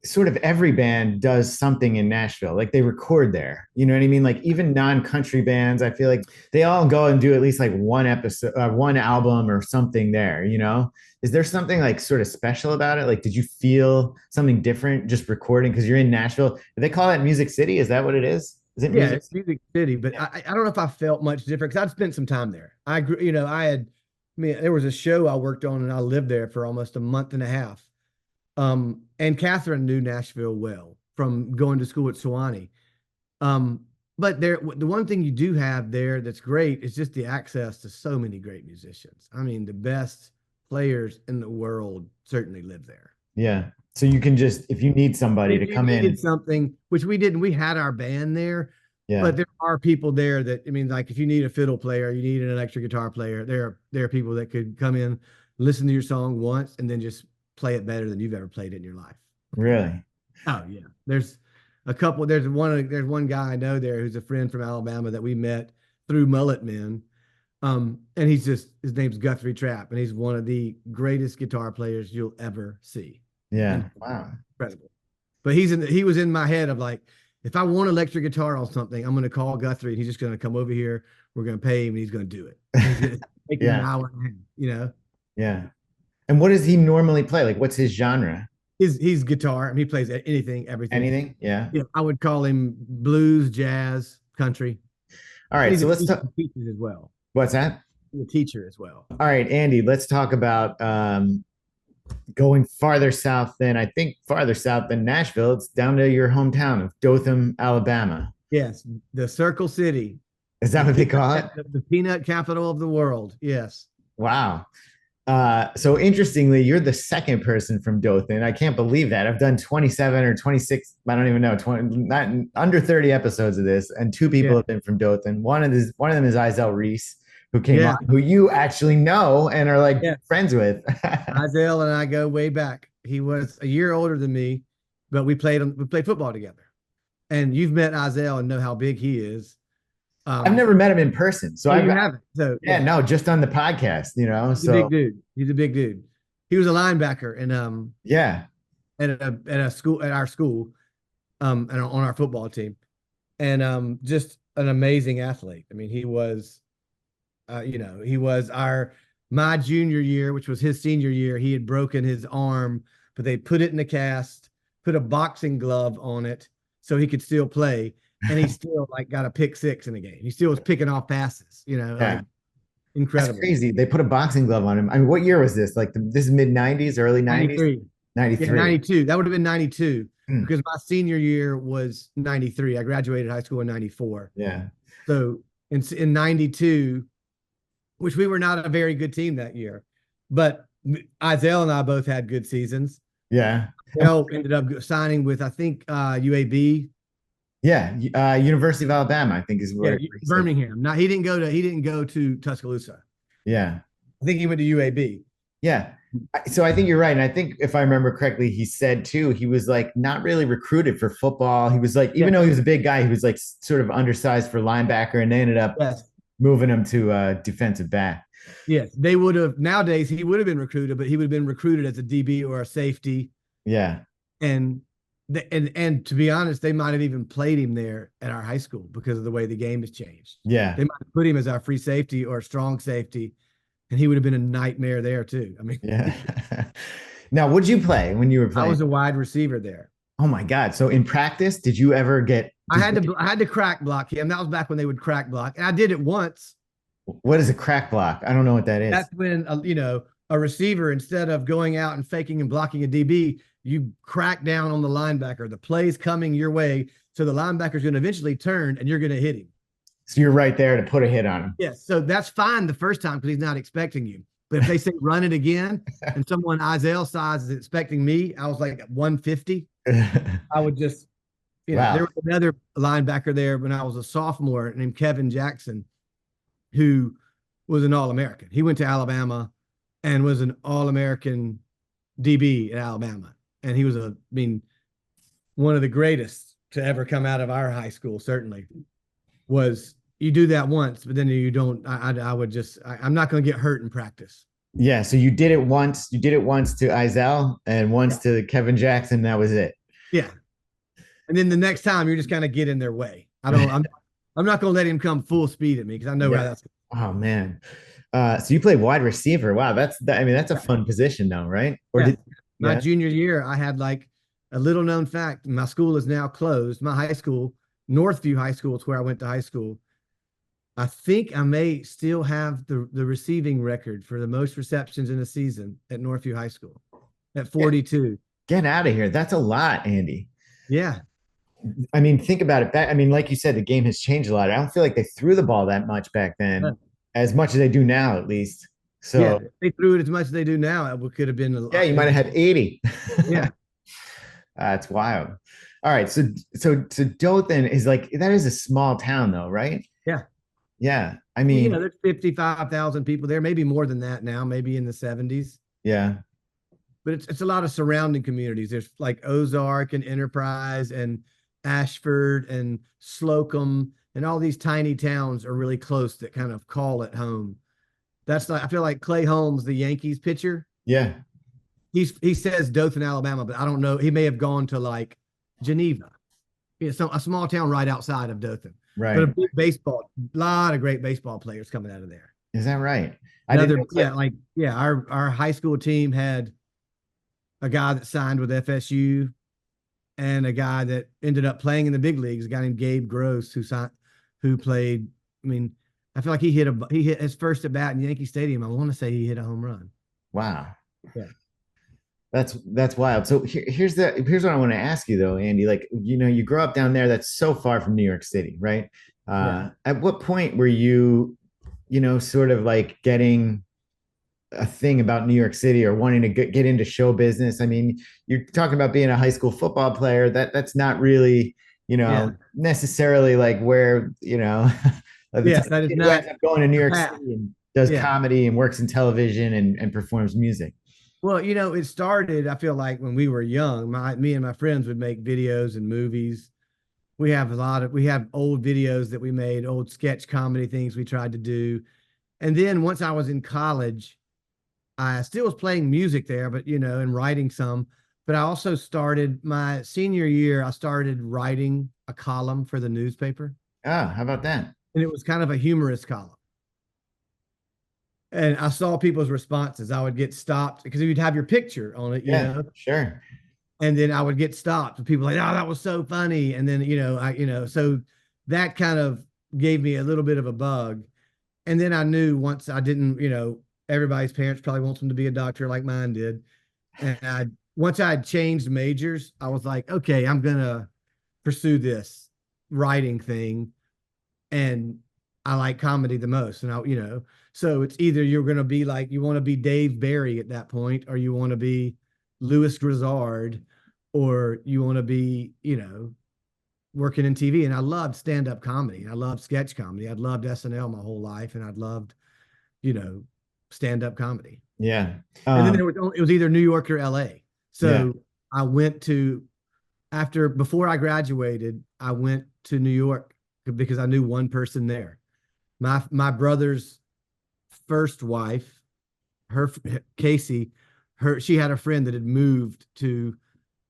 Speaker 1: sort of every band does something in Nashville. Like they record there. You know what I mean? Like even non-country bands, I feel like they all go and do at least like one album or something there, you know? Is there something like sort of special about it? Like, did you feel something different just recording? Because you're in Nashville. Do they call that Music City? Is that what it is? Is it Music?
Speaker 2: Yeah, it's Music City, but I don't know if I felt much different because I'd spent some time there. There was a show I worked on and I lived there for almost a month and a half. And Katherine knew Nashville well from going to school at Sewanee. But the one thing you do have there that's great is just the access to so many great musicians. I mean, the best players in the world certainly live there.
Speaker 1: Yeah. So you can just, if you need somebody to come in.
Speaker 2: Something, which we didn't, we had our band there.
Speaker 1: Yeah.
Speaker 2: But there are people there that, I mean, like if you need a fiddle player, you need an electric guitar player, there are people that could come in, listen to your song once, and then just play it better than you've ever played it in your life.
Speaker 1: Really?
Speaker 2: Oh yeah. There's one guy I know there who's a friend from Alabama that we met through Mullet Men. And his name's Guthrie Trapp, and he's one of the greatest guitar players you'll ever see.
Speaker 1: Yeah. Wow.
Speaker 2: Incredible. But he was in my head of like, if I want electric guitar on something, I'm going to call Guthrie and he's just going to come over here. We're going to pay him and he's going to do it. He's going to take an hour and a half, you know?
Speaker 1: Yeah. And what does he normally play? Like, what's his genre?
Speaker 2: He's guitar. And he plays anything, everything.
Speaker 1: Anything? Yeah.
Speaker 2: Yeah. I would call him blues, jazz, country.
Speaker 1: All right. So let's talk.
Speaker 2: Teachers as well.
Speaker 1: What's that?
Speaker 2: He's a teacher as well.
Speaker 1: All right, Andy, let's talk about going farther south than Nashville. It's down to your hometown of Dothan, Alabama.
Speaker 2: Yes. The Circle City.
Speaker 1: Is that what they call it?
Speaker 2: The peanut capital of the world. Yes.
Speaker 1: Wow. So interestingly, you're the second person from Dothan. I can't believe that. I've done 27 or 26, I don't even know, under 30 episodes of this, and 2 people have been from Dothan. One of them is Izell Reese, who came on, who you actually know and are like friends with.
Speaker 2: Izell and I go way back. He was a year older than me, but we played football together. And you've met Izell and know how big he is.
Speaker 1: I've never met him in person. So I
Speaker 2: haven't. So
Speaker 1: no, just on the podcast, you know.
Speaker 2: He's a big dude. He's a big dude. He was a linebacker and at our school, and on our football team. And just an amazing athlete. I mean, he was my junior year, which was his senior year. He had broken his arm, but they put it in a cast, put a boxing glove on it so he could still play. And he still got a pick 6 in the game. He still was picking off passes, you know.
Speaker 1: Yeah.
Speaker 2: Incredible.
Speaker 1: That's crazy. They put a boxing glove on him. I mean, what year was this? Like this is mid 90s, early 90s? 93.
Speaker 2: Yeah, 92. That would have been 92 because my senior year was 93. I graduated high school in 94.
Speaker 1: Yeah. So
Speaker 2: in 92, which we were not a very good team that year, but Izell and I both had good seasons.
Speaker 1: Yeah.
Speaker 2: Izell ended up signing with, I think, UAB.
Speaker 1: Yeah, University of Alabama, I think is where
Speaker 2: Birmingham. No, he didn't go to Tuscaloosa.
Speaker 1: Yeah.
Speaker 2: I think he went to UAB.
Speaker 1: Yeah. So I think you're right. And I think if I remember correctly, he said too, he was like not really recruited for football. He was like, even though he was a big guy, he was like sort of undersized for linebacker, and they ended up moving him to defensive back.
Speaker 2: Yes. They would have, nowadays he would have been recruited, but he would have been recruited as a DB or a safety.
Speaker 1: Yeah.
Speaker 2: And And to be honest, they might have even played him there at our high school because of the way the game has changed.
Speaker 1: Yeah.
Speaker 2: They might have put him as our free safety or strong safety, and he would have been a nightmare there too. I mean,
Speaker 1: Yeah. Now, what'd you play when you were
Speaker 2: I
Speaker 1: playing?
Speaker 2: was a wide receiver there.
Speaker 1: Oh my God. So in practice, did you ever get,
Speaker 2: I had to crack block him. That was back when they would crack block, and I did it once.
Speaker 1: what is a crack block? I don't know what that is.
Speaker 2: That's when a receiver, instead of going out and faking and blocking a DB, you crack down on the linebacker. The play's coming your way, so the linebacker's going to eventually turn, and you're going to hit him.
Speaker 1: So you're right there to put a hit on him.
Speaker 2: Yes, so that's fine the first time because he's not expecting you. But if they say run it again, and someone Isaiah size is expecting me, I was like at 150. I would just,
Speaker 1: Wow.
Speaker 2: There was another linebacker there when I was a sophomore named Kevin Jackson, who was an All-American. He went to Alabama and was an All-American DB at Alabama. And he was one of the greatest to ever come out of our high school, certainly. You do that once, but then you don't, I'm not going to get hurt in practice.
Speaker 1: Yeah. So you did it once. You did it once to Izell and once to Kevin Jackson. That was it.
Speaker 2: Yeah. And then the next time you're just kind of get in their way. I'm not going to let him come full speed at me because I know where that's.
Speaker 1: Oh man. So you play wide receiver. Wow. That's a fun position though, right? Or
Speaker 2: My junior year, I had like a little known fact. My school is now closed. My high school, Northview High School, is where I went to high school. I think I may still have the receiving record for the most receptions in a season at Northview High School at 42.
Speaker 1: Get out of here. That's a lot, Andy.
Speaker 2: Yeah.
Speaker 1: I mean, think about it. Like you said, the game has changed a lot. I don't feel like they threw the ball that much back then, as much as they do now, at least. So
Speaker 2: yeah, if they threw it as much as they do now, it could have been a lot.
Speaker 1: Yeah, you might have had 80.
Speaker 2: Yeah.
Speaker 1: That's wild. All right. So Dothan is that is a small town though, right?
Speaker 2: Yeah.
Speaker 1: Yeah. I mean,
Speaker 2: there's 55,000 people there, maybe more than that now, maybe in the 70s.
Speaker 1: Yeah.
Speaker 2: But it's a lot of surrounding communities. There's like Ozark and Enterprise and Ashford and Slocum, and all these tiny towns are really close that kind of call it home. I feel like Clay Holmes, the Yankees pitcher.
Speaker 1: Yeah.
Speaker 2: He says Dothan, Alabama, but I don't know. He may have gone to like Geneva. It's a small town right outside of Dothan.
Speaker 1: Right.
Speaker 2: But a big lot of great baseball players coming out of there.
Speaker 1: Is that right?
Speaker 2: Our high school team had a guy that signed with FSU and a guy that ended up playing in the big leagues, a guy named Gabe Gross, who played. I mean, I feel like he hit his first at bat in Yankee Stadium. I want to say he hit a home run.
Speaker 1: Wow.
Speaker 2: Yeah.
Speaker 1: That's wild. So here's what I want to ask you though, Andy. You grow up down there. That's so far from New York City, right? At what point were you, sort of like getting a thing about New York City or wanting to get into show business? I mean, you're talking about being a high school football player. That's not really, necessarily like where,
Speaker 2: that is not
Speaker 1: going to New York City and does comedy and works in television and performs music.
Speaker 2: Well, it started, I feel like when we were young, me and my friends would make videos and movies. We have old videos that we made, old sketch comedy things we tried to do. And then once I was in college, I still was playing music there, but, and writing some, but I also started my senior year, I started writing a column for the newspaper.
Speaker 1: Ah, how about that?
Speaker 2: And it was kind of a humorous column. And I saw people's responses. I would get stopped because you'd have your picture on it, you know?
Speaker 1: Sure.
Speaker 2: And then I would get stopped and people like, oh, that was so funny. And then, so that kind of gave me a little bit of a bug. And then I knew once I didn't, everybody's parents probably wants them to be a doctor like mine did. And once I had changed majors, I was like, okay, I'm going to pursue this writing thing. And I like comedy the most. And so it's either you're going to be like, you want to be Dave Barry at that point, or you want to be Louis Grizzard, or you want to be, working in TV. And I loved stand-up comedy. I loved sketch comedy. I'd loved SNL my whole life. And I'd loved, stand-up comedy.
Speaker 1: Yeah.
Speaker 2: And then it was either New York or LA. So I went before I graduated, I went to New York because I knew one person there. My brother's first wife, Casey, she had a friend that had moved to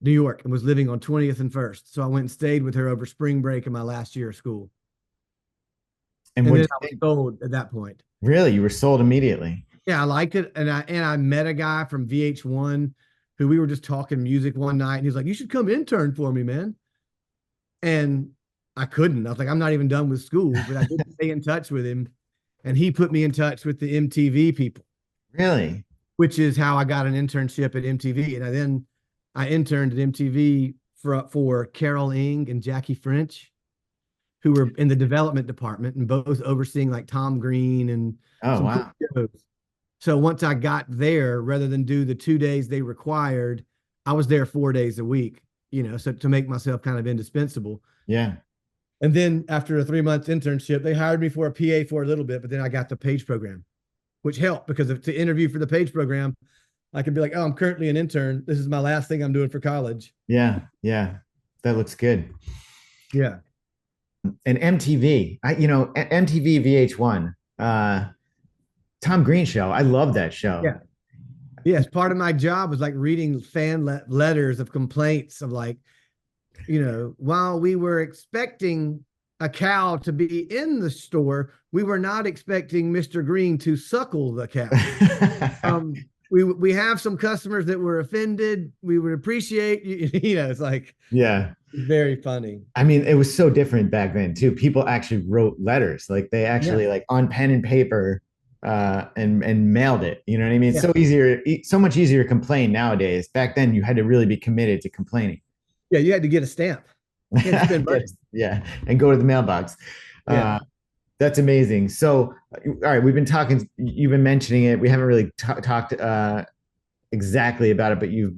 Speaker 2: New York, and was living on 20th and First. So I went and stayed with her over spring break in my last year of school.
Speaker 1: And
Speaker 2: And
Speaker 1: what
Speaker 2: then I was sold at that point.
Speaker 1: really, you were sold immediately.
Speaker 2: Yeah, I liked it. And I met a guy from VH1 who we were just talking music one night, and he's like, "You should come intern for me, man." And I couldn't. I was like, I'm not even done with school, but I did stay in touch with him. And he put me in touch with the MTV people.
Speaker 1: Really?
Speaker 2: Which is how I got an internship at MTV. And I interned at MTV for Carol Ing and Jackie French, who were in the development department and both overseeing like Tom Green and
Speaker 1: Oh,
Speaker 2: some
Speaker 1: wow.
Speaker 2: cool shows. So once I got there, rather than do the 2 days they required, I was there 4 days a week, so to make myself kind of indispensable.
Speaker 1: Yeah.
Speaker 2: And then after a 3-month internship, they hired me for a PA for a little bit, but then I got the Page program, which helped because to interview for the Page program, I could be like, "Oh, I'm currently an intern. This is my last thing I'm doing for college."
Speaker 1: Yeah. Yeah. That looks good.
Speaker 2: Yeah.
Speaker 1: And MTV, MTV VH1, Tom Green show. I love that show.
Speaker 2: Yeah. Yes. Part of my job was like reading fan letters of complaints of like, while we were expecting a cow to be in the store, we were not expecting Mr. Green to suckle the cow. We have some customers that were offended. We would appreciate, it's like,
Speaker 1: yeah,
Speaker 2: very funny.
Speaker 1: I mean, it was so different back then too. People actually wrote letters, like they actually like on pen and paper, and mailed it. You know what I mean? It's so much easier to complain nowadays. Back then, you had to really be committed to complaining.
Speaker 2: Yeah, you had to get a stamp.
Speaker 1: Yeah, and go to the mailbox.
Speaker 2: Yeah.
Speaker 1: That's amazing. So, all right, we've been talking. You've been mentioning it. We haven't really talked exactly about it, but you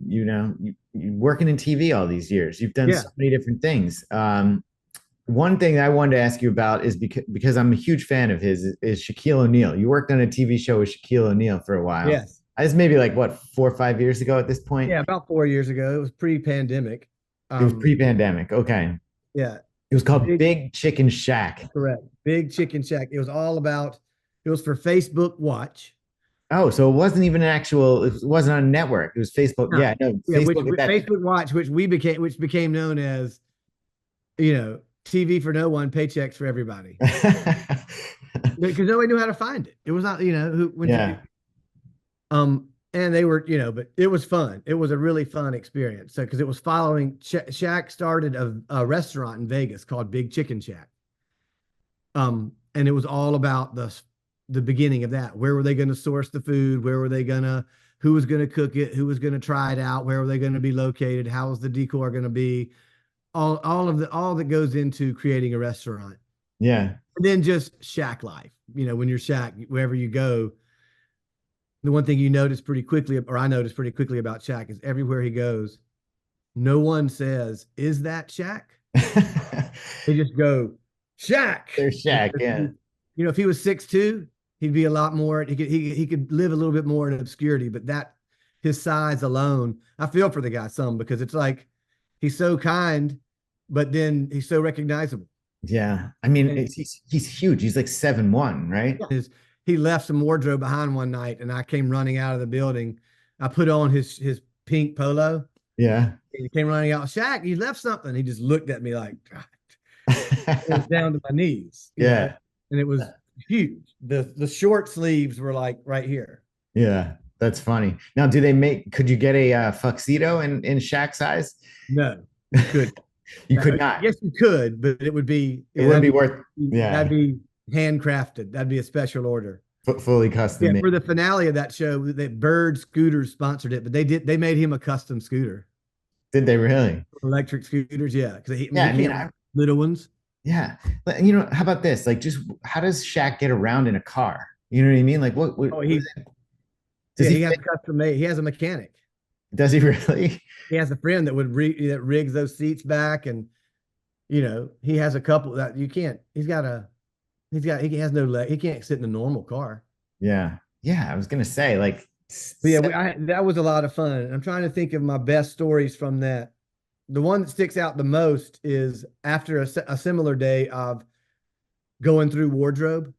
Speaker 1: working in TV all these years. You've done so many different things. One thing I wanted to ask you about is because I'm a huge fan of his is Shaquille O'Neal. You worked on a TV show with Shaquille O'Neal for a while.
Speaker 2: Yes.
Speaker 1: It's maybe like what, 4 or 5 years ago at this point?
Speaker 2: Yeah, about 4 years ago. It was pre-pandemic.
Speaker 1: It was pre-pandemic. Okay.
Speaker 2: Yeah.
Speaker 1: It was called Big Chicken Shack.
Speaker 2: Correct. Big Chicken Shack. It was for Facebook Watch.
Speaker 1: Oh, so it wasn't even it wasn't on a network. It was Facebook.
Speaker 2: No.
Speaker 1: Yeah, no,
Speaker 2: Facebook Watch, which became known as, TV for no one, paychecks for everybody. Because nobody knew how to find it. It was not, and they were, but it was fun. It was a really fun experience. So, because it was following, Shaq started a restaurant in Vegas called Big Chicken Shack. And it was all about the beginning of that. Where were they going to source the food? Who was going to cook it? Who was going to try it out? Where were they going to be located? How was the decor going to be? All that goes into creating a restaurant.
Speaker 1: Yeah.
Speaker 2: And then just Shaq life. When you're Shaq, wherever you go, the one thing you notice pretty quickly, or I noticed pretty quickly about Shaq, is everywhere he goes, no one says, "Is that Shaq?" They just go, "Shaq."
Speaker 1: There's Shaq, yeah.
Speaker 2: If he was 6'2", he'd be a lot more. He could live a little bit more in obscurity, but his size alone, I feel for the guy some, because it's like he's so kind, but then he's so recognizable.
Speaker 1: Yeah, I mean, he's huge. He's like 7'1", right?
Speaker 2: He left some wardrobe behind one night, and I came running out of the building. I put on his pink polo.
Speaker 1: Yeah.
Speaker 2: He came running out. "Shaq, you left something." He just looked at me like, God. It was down to my knees.
Speaker 1: Yeah.
Speaker 2: And it was huge. The short sleeves were like right here.
Speaker 1: Yeah, that's funny. Now, could you get a tuxedo in Shaq size?
Speaker 2: No, you couldn't.
Speaker 1: You could not.
Speaker 2: Yes, you could, but it wouldn't be worth.
Speaker 1: Yeah,
Speaker 2: that'd be handcrafted. That'd be a special order.
Speaker 1: Fully custom.
Speaker 2: Yeah, for the finale of that show, Bird Scooters sponsored it, but they made him a custom scooter.
Speaker 1: Did they really?
Speaker 2: Electric scooters, yeah. Because little ones.
Speaker 1: Yeah, how about this? Like, just how does Shaq get around in a car? You know what I mean? Like,
Speaker 2: he has custom made. He has a mechanic.
Speaker 1: Does he really?
Speaker 2: He has a friend that that rigs those seats back, and he has a couple that you can't. He has no leg. He can't sit in a normal car.
Speaker 1: Yeah, I was gonna say like.
Speaker 2: But yeah, that was a lot of fun. I'm trying to think of my best stories from that. The one that sticks out the most is after a similar day of going through wardrobe.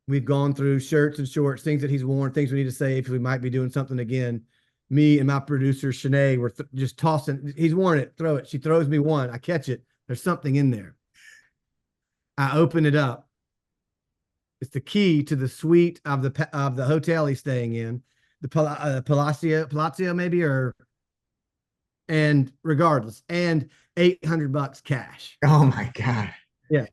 Speaker 2: We've gone through shirts and shorts, things that he's worn, things we need to save because we might be doing something again. me and my producer Shanae were just tossing. He's worn it, throw it. She throws me one. I catch it. There's something in there. I open it up. It's the key to the suite of the hotel he's staying in, the Palazzo maybe, and regardless, and $800 cash.
Speaker 1: Oh my God.
Speaker 2: Yeah.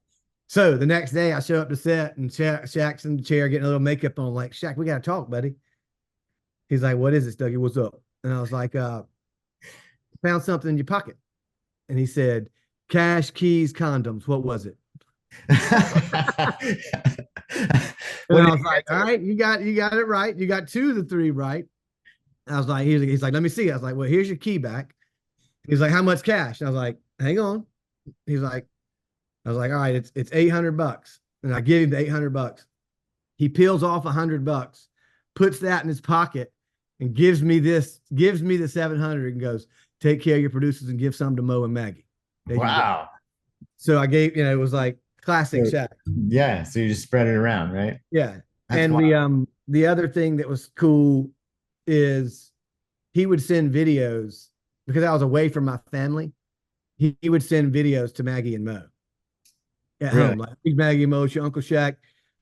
Speaker 2: So the next day I show up to set and Shaq's in the chair getting a little makeup on. I'm like, Shaq, we got to talk, buddy. He's like, what is it, Stuckey? What's up? And I was like, found something in your pocket. And he said, cash, keys, condoms. What was it? And I was like, all right, you got it right. You got 2 of the 3 right. I was like, he's like, let me see. I was like, well, here's your key back. He's like, how much cash? And I was like, hang on. I was like, all right, it's $800. And I give him the $800. He peels off $100, puts that in his pocket, and gives me the 700 and goes, take care of your producers and give some to Mo and Maggie.
Speaker 1: Wow.
Speaker 2: So I gave, it was like classic Shaq.
Speaker 1: Yeah. So you just spread it around, right?
Speaker 2: Yeah.
Speaker 1: That's
Speaker 2: and
Speaker 1: wild.
Speaker 2: the other thing that was cool is he would send videos because I was away from my family. He would send videos to Maggie and Mo at home. Like, Maggie and Mo, it's your Uncle Shaq.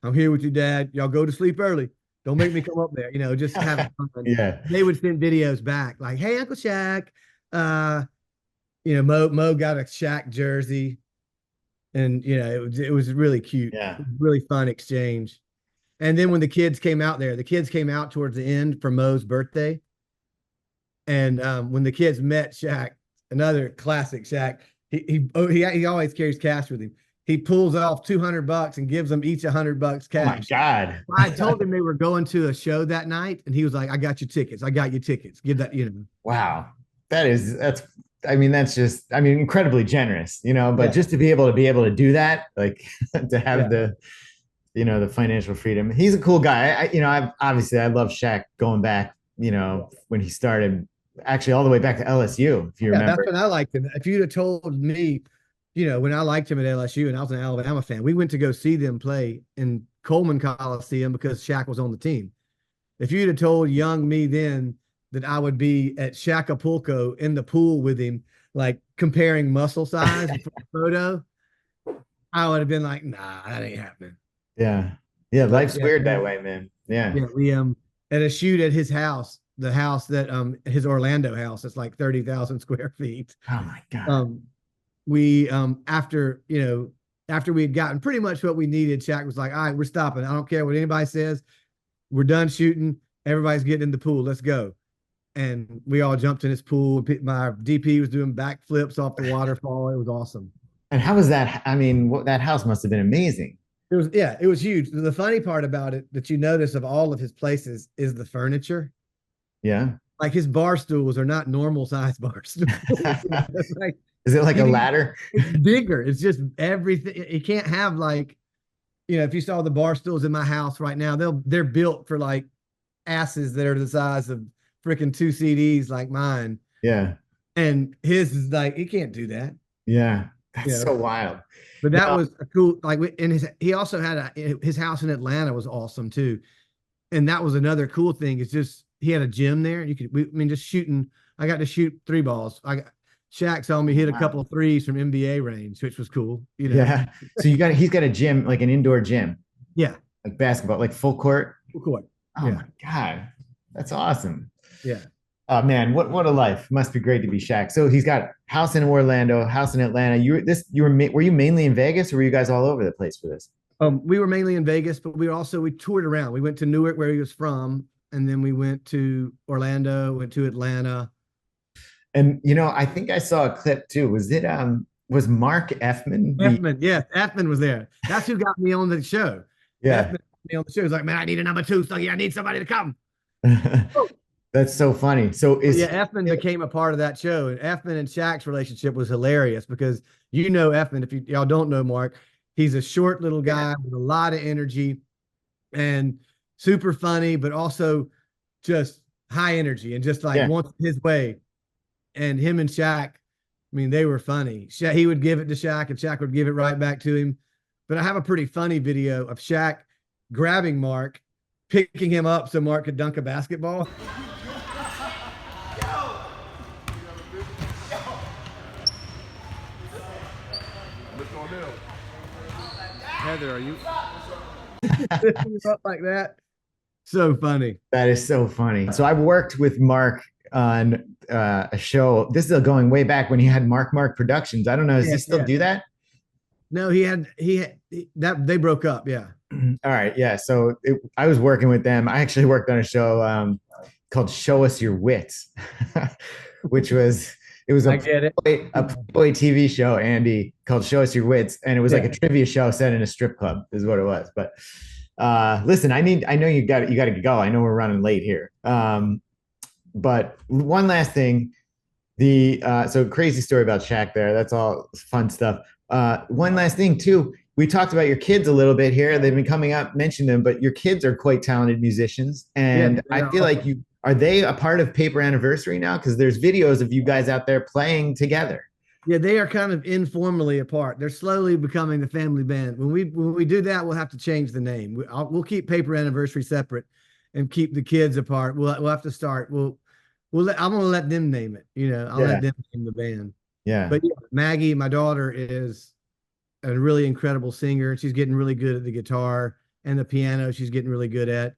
Speaker 2: I'm here with your dad. Y'all go to sleep early. Don't make me come up there. Just have fun.
Speaker 1: Yeah.
Speaker 2: They would send videos back like, hey, Uncle Shaq. Mo got a Shaq jersey. And, it was really cute.
Speaker 1: Yeah.
Speaker 2: Really fun exchange. And then when the kids came out towards the end for Mo's birthday. And when the kids met Shaq, another classic Shaq, he always carries cash with him. He pulls off $200 and gives them each $100 cash.
Speaker 1: Oh my God.
Speaker 2: I told him they were going to a show that night, and he was like, I got your tickets. Give that,
Speaker 1: Wow. That's incredibly generous, but just to be able to do that, like to have the financial freedom. He's a cool guy. I love Shaq going back, when he started actually all the way back to LSU, if you remember.
Speaker 2: That's when I liked him. If you'd have told me, when I liked him at LSU and I was an Alabama fan, we went to go see them play in Coleman Coliseum because Shaq was on the team. If you'd have told young me then that I would be at Shaqapulco in the pool with him, like comparing muscle size for a photo, I would have been like, nah, that ain't happening.
Speaker 1: Yeah. Yeah. Life's weird that way, man. Yeah.
Speaker 2: Yeah. We, at a shoot at his house, the house that, his Orlando house, it's like 30,000 square feet.
Speaker 1: Oh my God.
Speaker 2: We, after we had gotten pretty much what we needed, Shaq was like, all right, we're stopping. I don't care what anybody says. We're done shooting. Everybody's getting in the pool. Let's go. And we all jumped in his pool. My DP was doing backflips off the waterfall. It was awesome.
Speaker 1: And how was that? That house must have been amazing.
Speaker 2: It was huge. The funny part about it that you notice of all of his places is the furniture.
Speaker 1: Yeah.
Speaker 2: Like his bar stools are not normal size bar stools.
Speaker 1: Is it like a ladder?
Speaker 2: It's bigger. It's just everything. You can't have if you saw the bar stools in my house right now, they're built for like asses that are the size of freaking 2 CDs like mine.
Speaker 1: Yeah.
Speaker 2: And his is like, he can't do that.
Speaker 1: Yeah. That's so wild.
Speaker 2: But that was a cool, he also had his house in Atlanta was awesome too. And that was another cool thing. It's just, he had a gym there. Just shooting. I got to shoot 3 balls. Shaq saw me hit a couple of threes from NBA range, which was cool.
Speaker 1: Yeah. So he's got a gym, like an indoor gym.
Speaker 2: Yeah.
Speaker 1: Like basketball, like full court.
Speaker 2: Full court.
Speaker 1: Oh my God. That's awesome.
Speaker 2: Yeah.
Speaker 1: Oh man, what a life. Must be great to be Shaq. So he's got house in Orlando, house in Atlanta. Were you mainly in Vegas, or were you guys all over the place for this?
Speaker 2: We were mainly in Vegas, but we toured around. We went to Newark, where he was from, and then we went to Orlando, went to Atlanta.
Speaker 1: And I think I saw a clip too. Was Mark Effman?
Speaker 2: Yes, Effman was there. That's who got me on the show.
Speaker 1: Yeah.
Speaker 2: Effman got me on the show. He's like, man, I need a number 2. So I need somebody to come.
Speaker 1: That's so funny. So
Speaker 2: Effman became a part of that show. And Effman and Shaq's relationship was hilarious because Effman, if y'all don't know Mark, he's a short little guy with a lot of energy and super funny, but also just high energy and just wants his way. And him and Shaq, they were funny. He would give it to Shaq and Shaq would give it right back to him. But I have a pretty funny video of Shaq grabbing Mark, picking him up so Mark could dunk a basketball. Heather, are you up like that? So funny.
Speaker 1: That is so funny. So I worked with Mark on a show. This is going way back when he had Mark Productions. I don't know. Does he still do that?
Speaker 2: No, that they broke up. Yeah.
Speaker 1: All right. Yeah. So I was working with them. I actually worked on a show called Show Us Your Wits, which was a Playboy TV show, Andy, called Show Us Your Wits. And it was like a trivia show set in a strip club is what it was. But listen, I know you got to go. I know we're running late here. But one last thing, so crazy story about Shaq there. That's all fun stuff. One last thing too. We talked about your kids a little bit here. They've been coming up, mentioned them, but your kids are quite talented musicians. And I feel like are they a part of Paper Anniversary now? Because there's videos of you guys out there playing together.
Speaker 2: Yeah, they are kind of informally apart. They're slowly becoming the family band. When we do that, we'll have to change the name. We'll keep Paper Anniversary separate and keep the kids apart. We'll have to start. I'm gonna let them name it. I'll let them name the band.
Speaker 1: Yeah.
Speaker 2: But yeah, Maggie, my daughter, is a really incredible singer. She's getting really good at the guitar and the piano. She's getting really good at.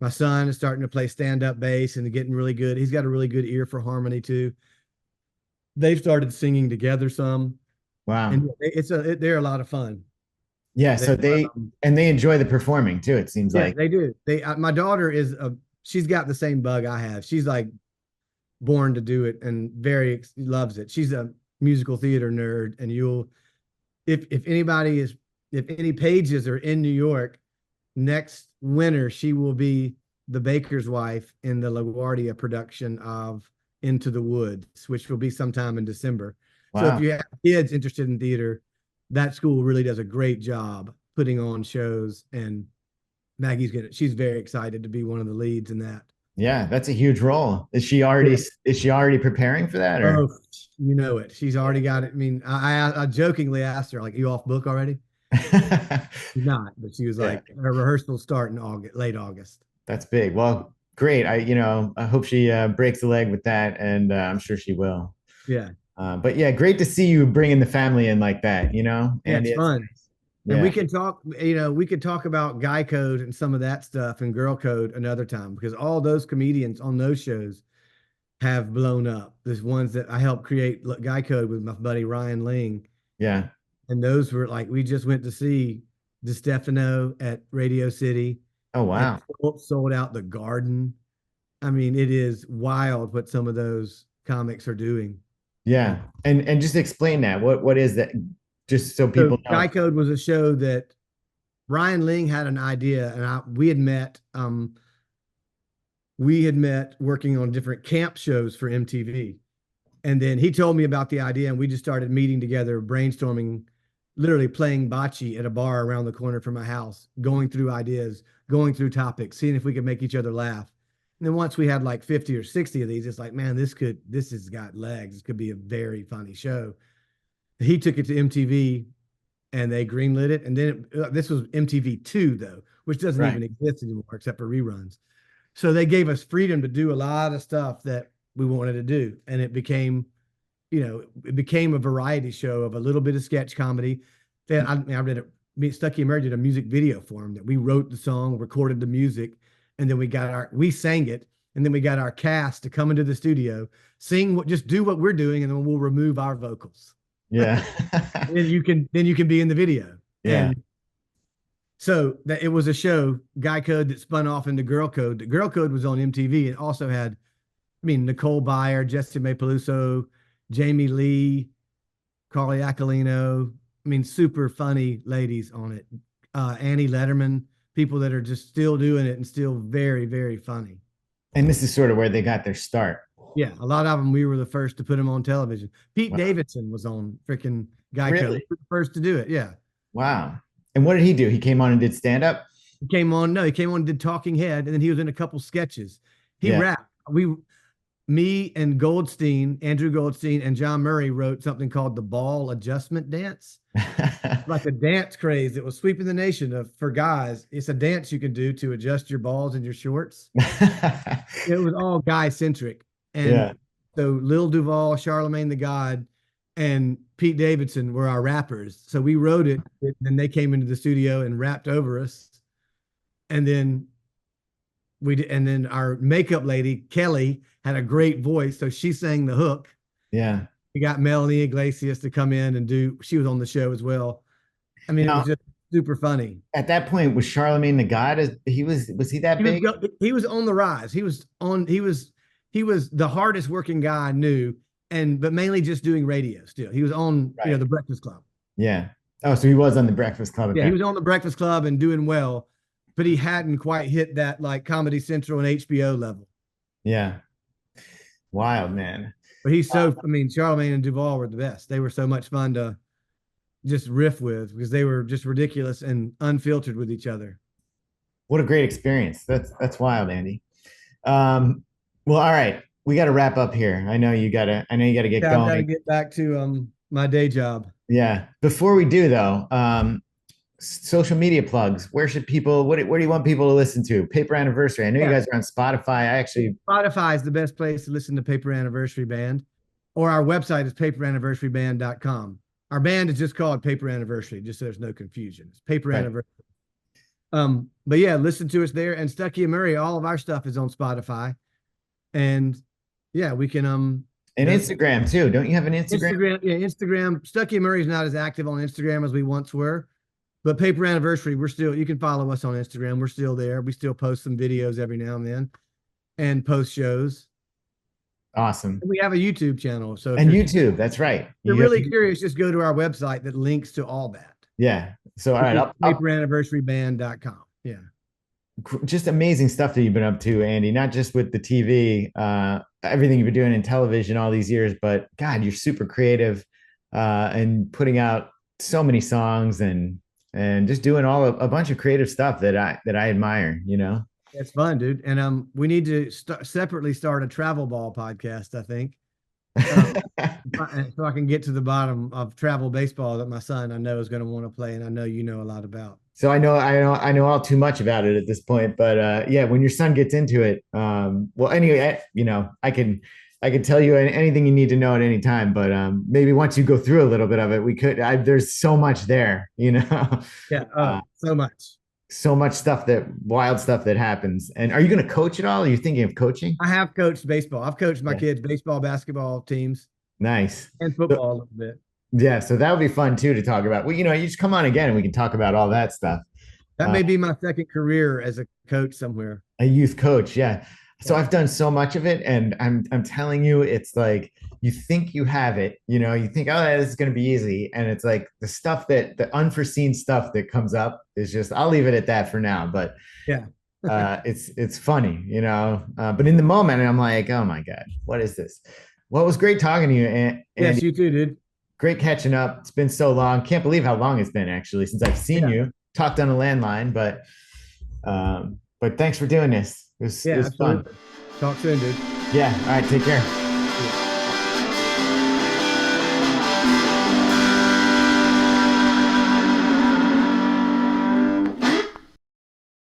Speaker 2: My son is starting to play stand-up bass and getting really good. He's got a really good ear for harmony too. They've started singing together some.
Speaker 1: Wow.
Speaker 2: And they're a lot of fun.
Speaker 1: Yeah. So they enjoy the performing too, it seems like.
Speaker 2: They do. My daughter she's got the same bug I have. She's like born to do it and loves it. She's a musical theater nerd. And if any pages are in New York, next winter, she will be the baker's wife in the LaGuardia production of Into the Woods, which will be sometime in December. Wow. So if you have kids interested in theater, that school really does a great job putting on shows, and she's very excited to be one of the leads in that. Yeah,
Speaker 1: that's a huge role. Is she already preparing for that? Or?
Speaker 2: Oh, you know it. She's already got it. I mean, I jokingly asked her, like, you off book already? She's not, but she was like, her rehearsals start in late August.
Speaker 1: That's big. Well, great. I hope she breaks a leg with that, and I'm sure she will.
Speaker 2: Yeah.
Speaker 1: But yeah, great to see you bringing the family in like that, and
Speaker 2: it's fun. And we can talk about Guy Code and some of that stuff and Girl Code another time, because all those comedians on those shows have blown up. There's ones that I helped create, Guy Code, with my buddy Ryan Ling.
Speaker 1: Yeah.
Speaker 2: And those were like, we just went to see DeStefano at Radio City.
Speaker 1: Oh, wow.
Speaker 2: Sold out the Garden. I mean, it is wild what some of those comics are doing.
Speaker 1: Yeah. And just explain that. What is that? Just so people know.
Speaker 2: Guy Code was a show that Ryan Ling had an idea, and we had met working on different camp shows for MTV. And then he told me about the idea, and we just started meeting together, brainstorming, literally playing bocce at a bar around the corner from my house, going through ideas, going through topics, seeing if we could make each other laugh. And then once we had like 50 or 60 of these, it's like, man, this has got legs. This could be a very funny show. He took it to MTV and they greenlit it. And then this was MTV2 though, which doesn't even exist anymore except for reruns. So they gave us freedom to do a lot of stuff that we wanted to do. And it became a variety show of a little bit of sketch comedy. Then I read it. Stuckey Murray did a music video for him that we wrote the song, recorded the music, and then we sang it. And then we got our cast to come into the studio, just do what we're doing, and then we'll remove our vocals.
Speaker 1: Yeah.
Speaker 2: then you can be in the video.
Speaker 1: Yeah.
Speaker 2: And so it was a show, Guy Code, that spun off into Girl Code. The Girl Code was on MTV. It also had, Nicole Byer, Jessica May Peluso, Jamie Lee, Carly Aquilino. Super funny ladies on it. Annie Letterman, people that are just still doing it and still very, very funny.
Speaker 1: And this is sort of where they got their start.
Speaker 2: Yeah, a lot of them, we were the first to put them on television. Pete Davidson was on freaking Guy Code. He was the first to do it, yeah. Wow.
Speaker 1: And what did he do? He came on and did stand-up?
Speaker 2: He came on and did Talking Head, and then he was in a couple sketches. He rapped. Me and Andrew Goldstein and Jon Murray wrote something called the Ball Adjustment Dance. Like a dance craze that was sweeping the nation for guys. It's a dance you can do to adjust your balls in your shorts. It was all guy-centric. And so Lil Duval, Charlemagne the God, and Pete Davidson were our rappers. So we wrote it, and then they came into the studio and rapped over us. And then and then our makeup lady, Kelly, had a great voice. So she sang the hook.
Speaker 1: Yeah.
Speaker 2: We got Melanie Iglesias to come in and she was on the show as well. I mean, it was just super funny.
Speaker 1: At that point, was Charlemagne the God? Was he that big?
Speaker 2: He was on the rise. He was the hardest working guy I knew, but mainly just doing radio still. He was on the Breakfast Club.
Speaker 1: Yeah. Oh, so he was on the Breakfast Club.
Speaker 2: Yeah, he was on the Breakfast Club and doing well, but he hadn't quite hit that like Comedy Central and HBO level.
Speaker 1: Yeah. Wild, man.
Speaker 2: But Charlemagne and Duvall were the best. They were so much fun to just riff with because they were just ridiculous and unfiltered with each other.
Speaker 1: What a great experience. That's wild, Andy. Well, all right. We got to wrap up here. I know you got to get going.
Speaker 2: I got to get back to my day job.
Speaker 1: Yeah. Before we do though, social media plugs. Where should people, where do you want people to listen to? Paper Anniversary. I know you guys are on Spotify.
Speaker 2: Spotify is the best place to listen to Paper Anniversary Band, or our website is paperanniversaryband.com. Our band is just called Paper Anniversary, just so there's no confusion. It's Paper Anniversary. But yeah, listen to us there. And Stuckey Murray, all of our stuff is on Spotify. And yeah, we can
Speaker 1: and Instagram too. Don't you have an Instagram?
Speaker 2: Instagram. Stuckey Murray's not as active on Instagram as we once were. But Paper Anniversary, you can follow us on Instagram. We're still there. We still post some videos every now and then and post shows.
Speaker 1: Awesome.
Speaker 2: And we have a YouTube channel. So
Speaker 1: YouTube, that's right.
Speaker 2: If you're really curious, just go to our website that links to all that.
Speaker 1: Yeah. So, all right.
Speaker 2: Paperanniversaryband.com. Yeah.
Speaker 1: Just amazing stuff that you've been up to, Andy, not just with the TV, everything you've been doing in television all these years, but God, you're super creative and putting out so many songs and just doing a bunch of creative stuff that I admire,
Speaker 2: It's fun, dude. And we need to separately start a travel ball podcast, I think. So I can get to the bottom of travel baseball that my son I know is going to want to play, and I know you know a lot about.
Speaker 1: So I know all too much about it at this point, but yeah, when your son gets into it, well, anyway, I can tell you anything you need to know at any time, but maybe once you go through a little bit of it, there's so much there,
Speaker 2: Yeah,
Speaker 1: so much stuff, wild stuff that happens. And are you going to coach at all? Are you thinking of coaching?
Speaker 2: I have coached baseball. I've coached my kids' baseball, basketball teams.
Speaker 1: Nice.
Speaker 2: And football a little bit.
Speaker 1: Yeah. So that would be fun too, to talk about. Well, you just come on again and we can talk about all that stuff.
Speaker 2: That may be my second career as a coach somewhere.
Speaker 1: A youth coach. Yeah. So I've done so much of it, and I'm telling you, it's like, you think you have it, you think, oh, this is going to be easy. And it's like the unforeseen stuff that comes up is just, I'll leave it at that for now. But
Speaker 2: yeah,
Speaker 1: it's funny, but in the moment, I'm like, oh my God, what is this? Well, it was great talking to you. And
Speaker 2: yes, you too, dude.
Speaker 1: Great catching up. It's been so long. Can't believe how long it's been actually since I've seen you. Talked on a landline, but thanks for doing this. It was fun.
Speaker 2: Talk soon, dude.
Speaker 1: Yeah. All right. Take care.